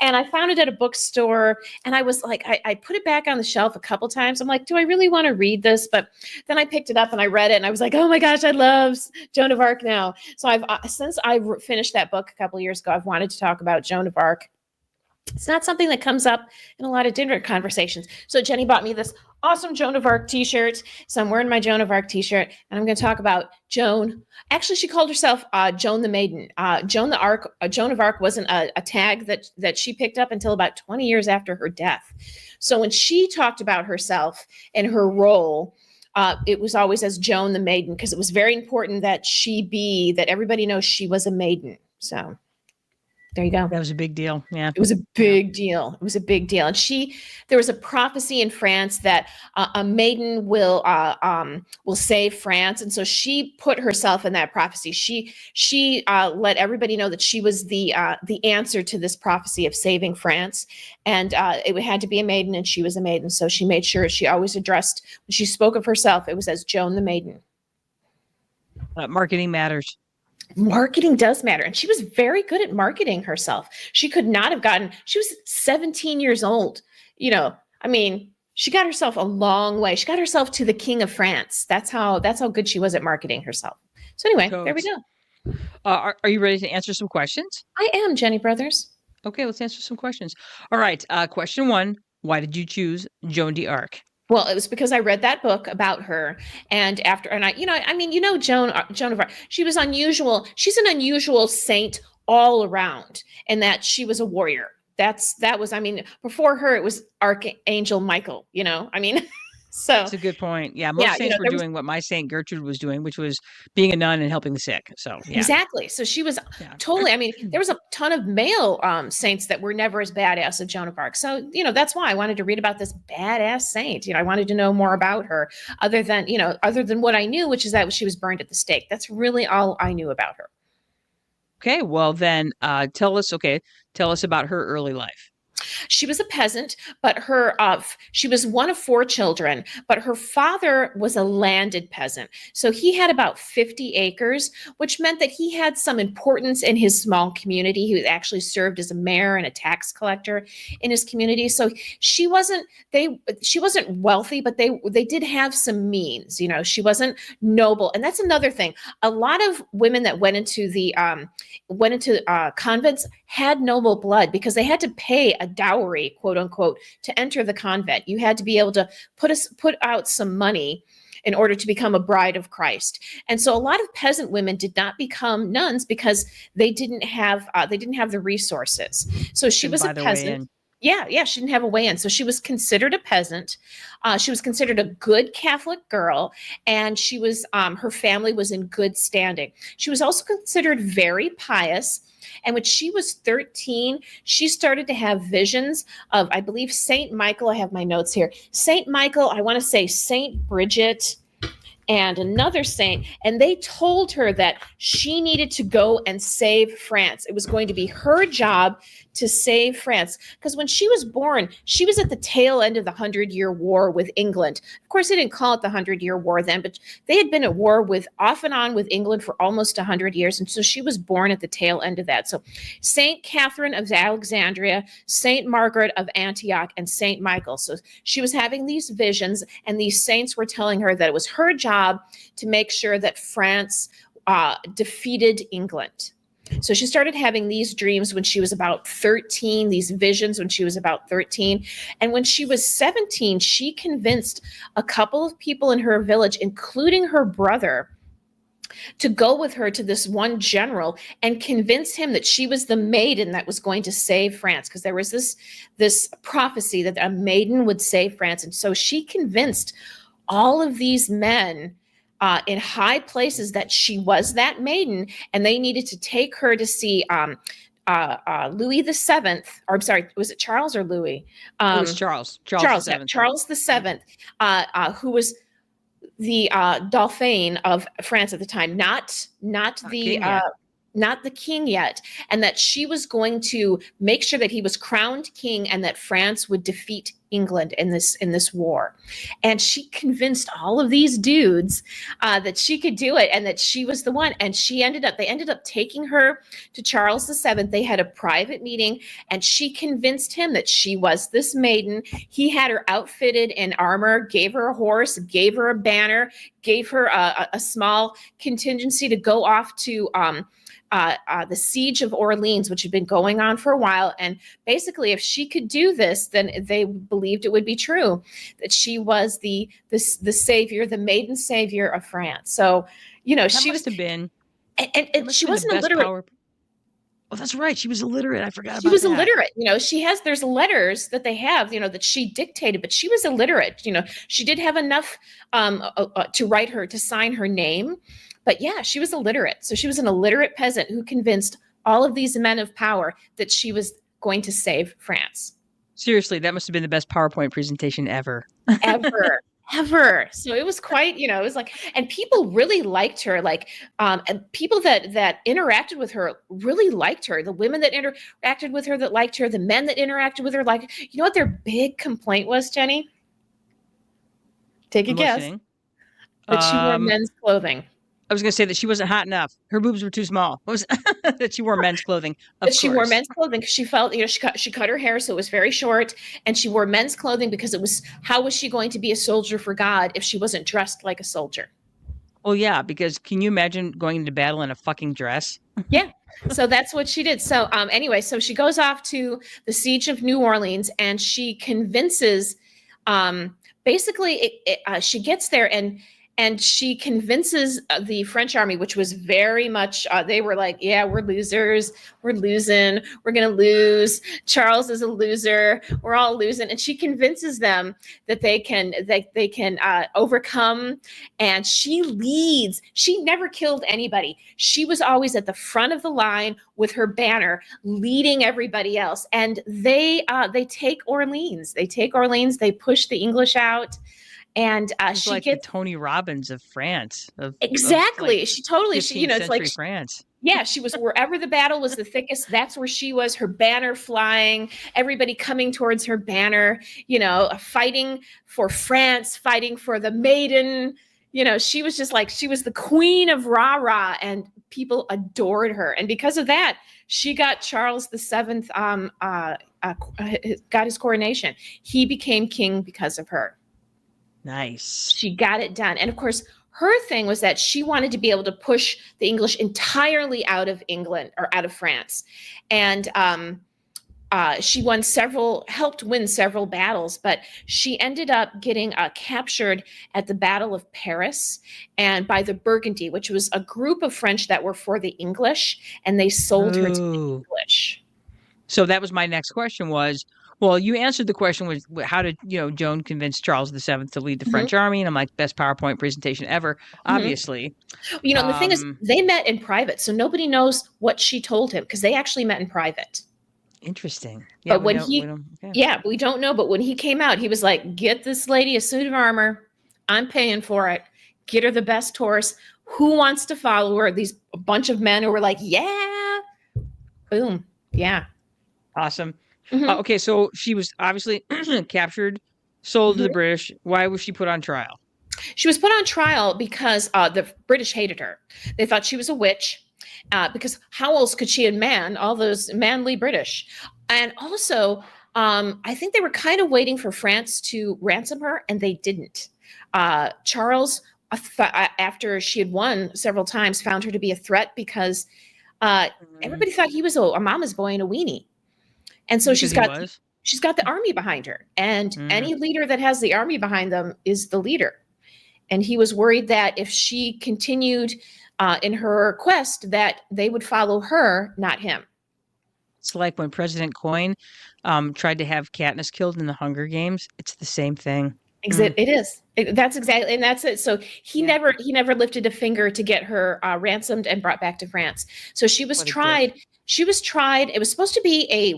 And I found it at a bookstore, and I was like, I put it back on the shelf a couple times. I'm like, do I really want to read this? But then I picked it up and I read it, and I was like, oh my gosh, I love Joan of Arc now. So I've since I finished that book a couple years ago, I've wanted to talk about Joan of Arc. It's not something that comes up in a lot of dinner conversations. So Jenny bought me this awesome Joan of Arc t-shirt. So I'm wearing my Joan of Arc t-shirt, and I'm going to talk about Joan. Actually, she called herself Joan the Maiden. Joan of Arc wasn't a tag that she picked up until about 20 years after her death. So when she talked about herself and her role, it was always as Joan the Maiden, because it was very important that that everybody knows she was a maiden. So there you go. That was a big deal. Yeah. It was a Yeah. big deal. It was a big deal. And there was a prophecy in France that a maiden will save France, and so she put herself in that prophecy. She let everybody know that she was the answer to this prophecy of saving France, and it had to be a maiden, and she was a maiden. So she made sure she always addressed, when she spoke of herself, it was as Joan the Maiden. Marketing matters. Marketing does matter, and she was very good at marketing herself. She could not have she was 17 years old. I mean, she got herself a long way. She got herself to the King of France. That's how good she was at marketing herself. So anyway, there we Totes. go. Are you ready to answer some questions? I am Jenny Brothers. Okay, let's answer some questions. All right. Question one: why did you choose Joan d'Arc? Well, it was because I read that book about her, and Joan of Arc. She was unusual. She's an unusual saint all around, in that she was a warrior. Before her it was Archangel Michael. So That's a good point. Yeah, most yeah, saints were there was doing what my Saint Gertrude was doing, which was being a nun and helping the sick. So yeah, exactly. So she was yeah. totally. I mean, there was a ton of male saints that were never as badass as Joan of Arc. So that's why I wanted to read about this badass saint. I wanted to know more about her, other than what I knew, which is that she was burned at the stake. That's really all I knew about her. Okay, well then, tell us about her early life. She was a peasant, but she was one of 4 children, but her father was a landed peasant. So he had about 50 acres, which meant that he had some importance in his small community. He actually served as a mayor and a tax collector in his community. So she wasn't wealthy, but they did have some means. She wasn't noble. And that's another thing. A lot of women that went into convents had noble blood because they had to pay a dowry, quote unquote, to enter the convent. You had to be able to put out some money in order to become a bride of Christ. And so a lot of peasant women did not become nuns because they didn't have the resources. So she was a peasant. Yeah, she didn't have a way in. So she was considered a peasant. She was considered a good Catholic girl, and she was her family was in good standing. She was also considered very pious. And when she was 13, she started to have visions of, I believe, Saint Michael. I have my notes here. Saint Michael, I want to say Saint Bridget, and another saint, and they told her that she needed to go and save France. It was going to be her job to save France. Because when she was born, she was at the tail end of the 100-Year War with England. Of course, they didn't call it the 100-Year War then, but they had been at war off and on with England for almost 100 years. And so she was born at the tail end of that. So Saint Catherine of Alexandria, Saint Margaret of Antioch, and Saint Michael. So she was having these visions, and these saints were telling her that it was her job to make sure that France defeated England. So she started having these dreams when she was about 13, these visions when she was about 13. And when she was 17, she convinced a couple of people in her village, including her brother, to go with her to this one general and convince him that she was the maiden that was going to save France, because there was this prophecy that a maiden would save France. And so she convinced all of these men in high places that she was that maiden, and they needed to take her to see Louis the Seventh, or I'm sorry, was it Charles or Louis? It was Charles. Charles the Seventh. Charles the Seventh, who was the Dauphin of France at the time, not the king yet, and that she was going to make sure that he was crowned king and that France would defeat England in this war. And she convinced all of these dudes that she could do it and that she was the one. And they ended up taking her to Charles VII. They had a private meeting, and she convinced him that she was this maiden. He had her outfitted in armor, gave her a horse, gave her a banner, gave her a small contingency to go off to the siege of Orleans, which had been going on for a while. And basically, if she could do this, then they believed it would be true that she was the savior, the maiden savior of France. So, she must have been, and she wasn't illiterate. Oh, that's right. She was illiterate. I forgot about that. She was illiterate. There's letters that they have, that she dictated, but she was illiterate. She did have enough to sign her name. But yeah, she was illiterate. So she was an illiterate peasant who convinced all of these men of power that she was going to save France. Seriously, that must have been the best PowerPoint presentation ever. Ever. So it was quite, it was like, and people really liked her. Like, and people that interacted with her really liked her. The women that interacted with her that liked her, the men that interacted with her, like, you know what their big complaint was, Jenny? Take a guess. Listening. That she wore men's clothing. I was going to say that she wasn't hot enough. Her boobs were too small. That she wore men's clothing. She wore men's clothing because she felt, she cut her hair so it was very short, and she wore men's clothing because how was she going to be a soldier for God if she wasn't dressed like a soldier? Well, yeah, because can you imagine going into battle in a fucking dress? Yeah. So that's what she did. So anyway, so she goes off to the siege of New Orleans, and she convinces, she gets there and she convinces the French army, which was very much, they were like, yeah, we're losers. We're losing. We're going to lose. Charles is a loser. We're all losing. And she convinces them that they can overcome. And she leads. She never killed anybody. She was always at the front of the line with her banner, leading everybody else. And they take Orleans. They push the English out. And she gets the Tony Robbins of France. Exactly. She totally, it's like France. Yeah, she was wherever the battle was the thickest. That's where she was, her banner flying, everybody coming towards her banner, fighting for France, fighting for the maiden. She was just like, she was the queen of rah rah, and people adored her. And because of that, she got Charles VII, got his coronation. He became king because of her. Nice. She got it done. And of course, her thing was that she wanted to be able to push the English entirely out of England or out of France. And she helped win several battles, but she ended up getting captured at the Battle of Paris and by the Burgundy, which was a group of French that were for the English, and they sold her to the English. So that was my next question was, well, you answered the question was how did, Joan convince Charles VII to lead the French army? And I'm like, best PowerPoint presentation ever, obviously. The thing is, they met in private, so nobody knows what she told him because they actually met in private. Interesting. Yeah, but we don't know. But when he came out, he was like, get this lady a suit of armor. I'm paying for it. Get her the best horse. Who wants to follow her? A bunch of men who were like, yeah. Boom. Yeah. Awesome. Okay, so she was obviously captured, sold to the British. Why was she put on trial? She was put on trial because the British hated her. They thought she was a witch. Because how else could she unman all those manly British? And also, I think they were kind of waiting for France to ransom her, and they didn't. Charles, after she had won several times, found her to be a threat because everybody thought he was a mama's boy and a weenie. And so she's got the army behind her. And any leader that has the army behind them is the leader. And he was worried that if she continued in her quest, that they would follow her, not him. It's like when President Coin tried to have Katniss killed in the Hunger Games. It's the same thing. It is. That's exactly, and that's it. So he never lifted a finger to get her ransomed and brought back to France. So she was tried. She was tried. It was supposed to be a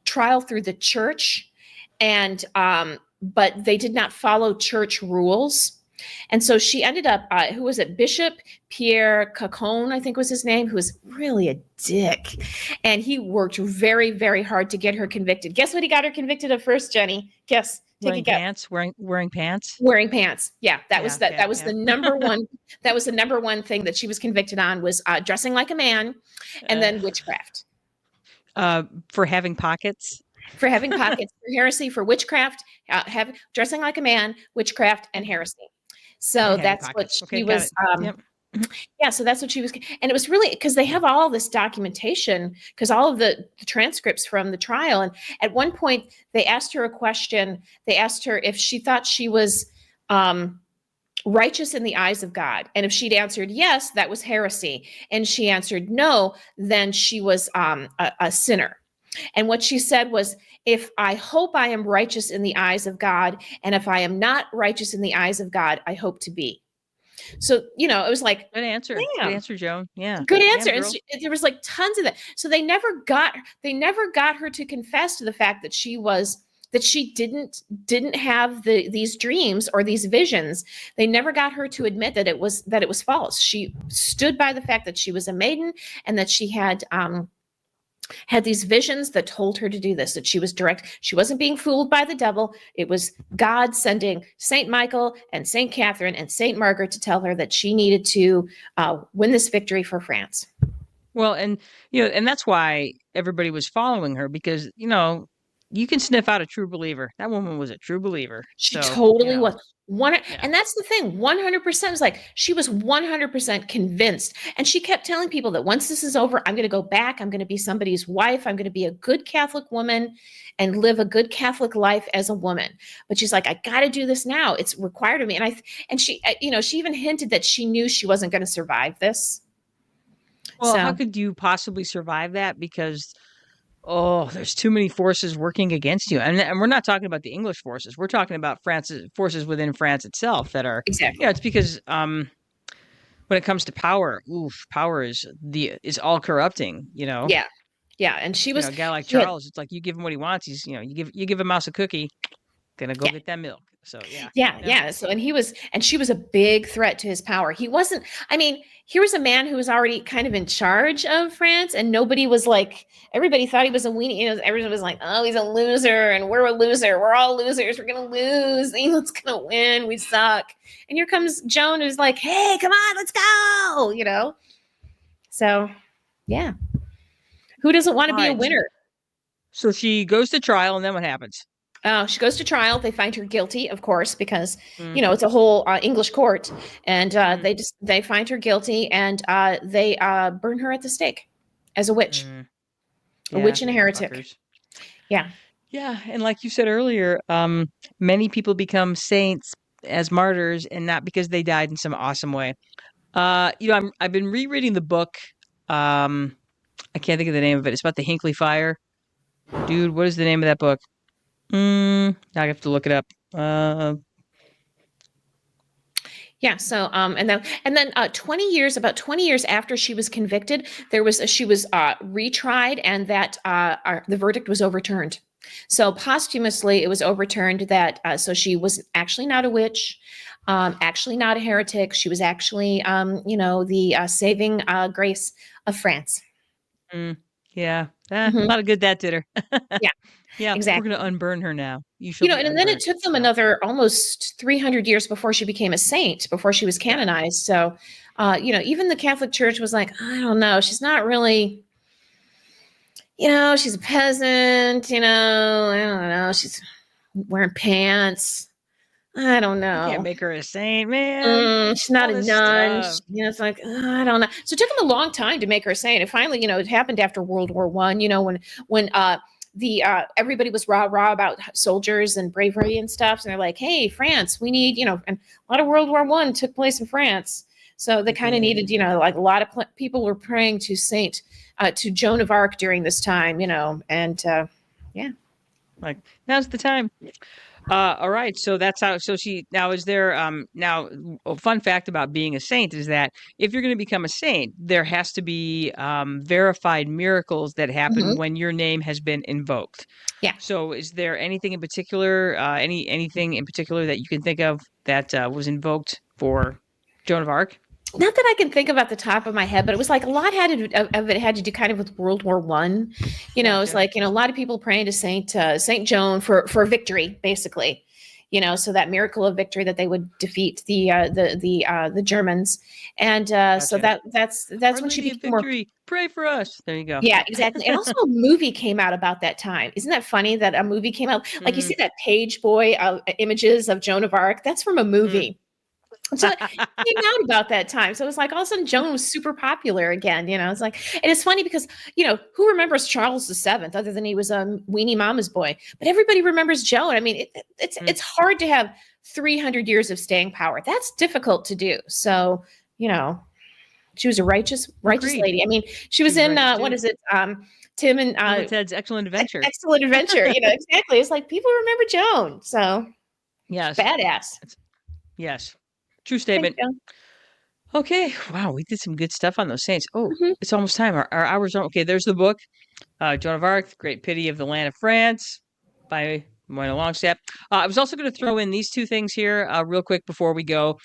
trial through the church, and but they did not follow church rules. And so she ended up, who was it? Bishop Pierre Cacon, I think was his name, who was really a dick. And he worked very, very hard to get her convicted. Guess what he got her convicted of first, Jenny? Guess. Wearing pants? Wearing pants? Wearing pants. Yeah, that was the number one. That was the number one thing that she was convicted on was dressing like a man, and then witchcraft. For having pockets? For having pockets, for heresy, for witchcraft, dressing like a man, witchcraft, and heresy. So that's what she was. Yeah, so that's what she was. And it was really because they have all this documentation, because all of the transcripts from the trial. And at one point, they asked her a question. They asked her if she thought she was righteous in the eyes of God. And if she'd answered yes, that was heresy. And she answered no, then she was a sinner. And what she said was, if I hope I am righteous in the eyes of God, and if I am not righteous in the eyes of God, I hope to be. So, it was like, good answer. Damn. Good answer, Joan. Yeah. Good answer. And there was like tons of that. So they never got her to confess to the fact that she didn't have these dreams or these visions. They never got her to admit that it was false. She stood by the fact that she was a maiden and that she had these visions that told her to do this, that she was direct. She wasn't being fooled by the devil. It was God sending Saint Michael and Saint Catherine and Saint Margaret to tell her that she needed to win this victory for France. Well, and that's why everybody was following her, because you can sniff out a true believer. That woman was a true believer. She totally was. And that's the thing, 100% is like, she was 100% convinced. And she kept telling people that once this is over, I'm going to go back. I'm going to be somebody's wife. I'm going to be a good Catholic woman and live a good Catholic life as a woman. But she's like, I got to do this now. It's required of me. And she, she even hinted that she knew she wasn't going to survive this. Well, how could you possibly survive that? Because there's too many forces working against you. And we're not talking about the English forces. We're talking about forces within France itself that are, exactly. It's because when it comes to power, power is all corrupting, Yeah. Yeah. And she was a guy like Charles. It's like you give him what he wants. He's, you give a mouse a cookie. Gonna go get that milk. So Yeah. So, and she was a big threat to his power. He wasn't, I mean, here was a man who was already kind of in charge of France, and nobody was like, everybody thought he was a weenie. Everyone was like, oh, he's a loser, and we're a loser. We're all losers. We're going to lose. England's going to win. We suck. And here comes Joan, who's like, hey, come on, let's go, So, yeah. Who doesn't want to be a winner? So she goes to trial, and then what happens? She goes to trial. They find her guilty, of course, because it's a whole English court, and they find her guilty, and they burn her at the stake as a witch, a witch and a heretic. Fuckers. Yeah, and like you said earlier, many people become saints as martyrs, and not because they died in some awesome way. I've been rereading the book. I can't think of the name of it. It's about the Hinckley Fire. Dude, what is the name of that book? I have to look it up. Yeah. So, and then 20 years after she was convicted, she was retried, and that the verdict was overturned. So posthumously, it was overturned that so she was actually not a witch, actually not a heretic. She was actually, the saving grace of France. Yeah. A lot of good that did her. Yeah. Yeah, exactly. We're going to unburn her now. And then it took them another almost 300 years before she became a saint, before she was canonized. So, even the Catholic Church was like, I don't know, she's not really, she's a peasant, I don't know, she's wearing pants. I don't know. You can't make her a saint, man. She's not a nun. It's like, I don't know. So it took them a long time to make her a saint. And finally, it happened after World War I, when everybody was rah about soldiers and bravery and stuff. And they're like, hey, France, we need, and a lot of World War I took place in France. So they kind of needed, like a lot of people were praying to to Joan of Arc during this time, and yeah. Like, now's the time. All right. So that's how, so she, now is there, now a fun fact about being a saint is that if you're going to become a saint, there has to be verified miracles that happen when your name has been invoked. Yeah. So is there anything in particular, anything in particular that you can think of that was invoked for Joan of Arc? Not that I can think of at the top of my head, but it was like a lot of it had to do kind of with World War I. It's like, a lot of people praying to Saint Joan for victory, basically. So that miracle of victory that they would defeat the Germans, and so that's when she became victory. Pray for us. There you go. Yeah, exactly. And also a movie came out about that time. Isn't that funny that a movie came out? Like you see that page boy images of Joan of Arc. That's from a movie. So it came out about that time. So it was like all of a sudden Joan was super popular again. It's like, and it's funny because, who remembers Charles VII other than he was a weenie mama's boy? But everybody remembers Joan. I mean, it's hard to have 300 years of staying power. That's difficult to do. So, she was a righteous lady. I mean, she was in, what is it? Tim and Ted's Excellent Adventure. Excellent Adventure. Exactly. It's like people remember Joan. So, yes. Badass. Yes. True statement. Okay. Wow. We did some good stuff on those saints. Oh, It's almost time. Our hours are okay. There's the book, Joan of Arc, Great Pity of the Land of France by Moyna Longstaff. I was also going to throw in these two things here real quick before we go.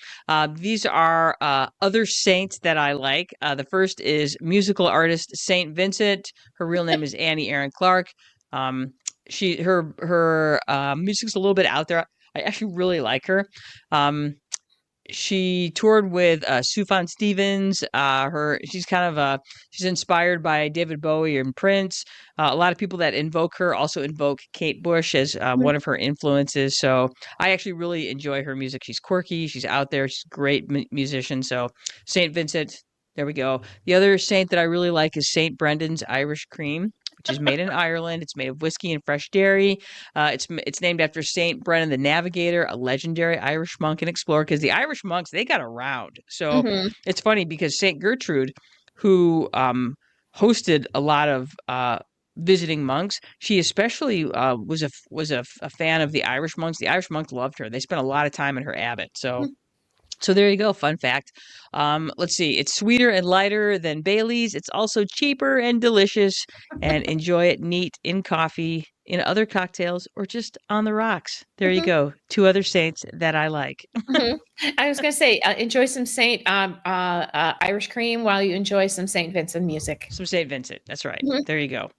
These are other saints that I like. The first is musical artist Saint Vincent. Her real name is Annie Aaron Clark. Her music's a little bit out there. I actually really like her. She toured with Sufjan Stevens. She's inspired by David Bowie and Prince. A lot of people that invoke her also invoke Kate Bush as one of her influences. So I actually really enjoy her music. She's quirky. She's out there. She's a great musician. So Saint Vincent, there we go. The other saint that I really like is Saint Brendan's Irish Cream, which is made in Ireland. It's made of whiskey and fresh dairy. It's named after Saint Brendan the Navigator, a legendary Irish monk and explorer. Because the Irish monks, they got around. So it's funny because Saint Gertrude, who hosted a lot of visiting monks, she especially was a fan of the Irish monks. The Irish monks loved her. They spent a lot of time in her abbot. So there you go. Fun fact. Let's see. It's sweeter and lighter than Bailey's. It's also cheaper and delicious. And enjoy it neat in coffee in other cocktails, or just on the rocks. There you Mhm. go. 2 other saints that I like. Mhm. I was going to say, enjoy some Irish cream while you enjoy some St. Vincent music. Some St. Vincent. That's right. Mhm. There you go.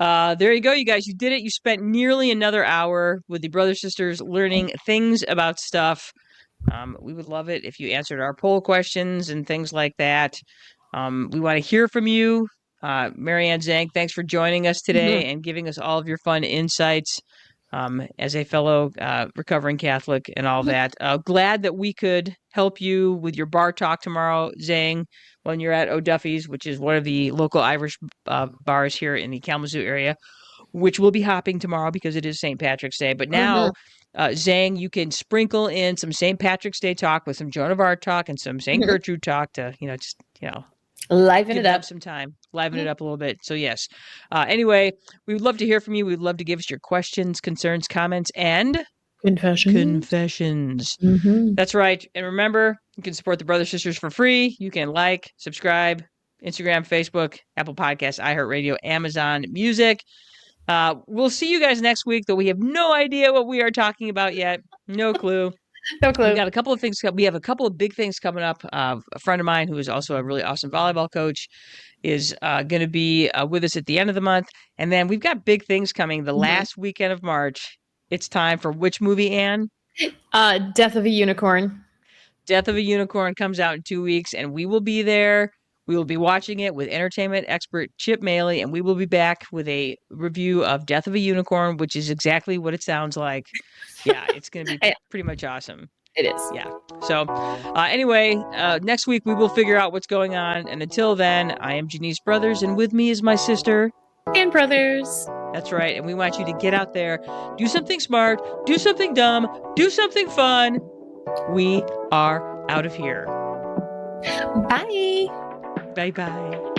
There you go, you guys. You did it. You spent nearly another hour with the brothers sisters learning things about stuff. We would love it if you answered our poll questions and things like that. We want to hear from you. Marianne Zank, thanks for joining us today Mhm. and giving us all of your fun insights as a fellow recovering Catholic and all Mhm. that. Glad that we could help you with your bar talk tomorrow, Zang, when you're at O'Duffy's, which is one of the local Irish bars here in the Kalamazoo area, which we'll be hopping tomorrow because it is St. Patrick's Day. But now, Zang, you can sprinkle in some St. Patrick's Day talk with some Joan of Arc talk and some St. Mhm. Gertrude talk to, just, Liven give it them up. some time, liven it Mhm. up a little bit. So, yes. Anyway, we would love to hear from you. We'd love to give us your questions, concerns, comments, and confessions. Mhm. That's right. And remember, you can support the Brothers Sisters for free. You can like, subscribe, Instagram, Facebook, Apple Podcasts, iHeartRadio, Amazon Music. We'll see you guys next week, though we have no idea what we are talking about yet. No clue. No We clue. got a couple of things. We have a couple of big things coming up. A friend of mine who is also a really awesome volleyball coach is going to be with us at the end of the month. And then we've got big things coming the last weekend of March. It's time for which movie, Anne? Death of a Unicorn. Death of a Unicorn comes out in 2 weeks, and we will be there. We will be watching it with entertainment expert Chip Maley, and we will be back with a review of Death of a Unicorn, which is exactly what it sounds like. Yeah, it's going to be pretty much awesome. It is. Yeah. So, anyway, next week we will figure out what's going on. And until then, I am Janice Brothers, and with me is my sister. And brothers. That's right. And we want you to get out there, do something smart, do something dumb, do something fun. We are out of here. Bye. Bye bye.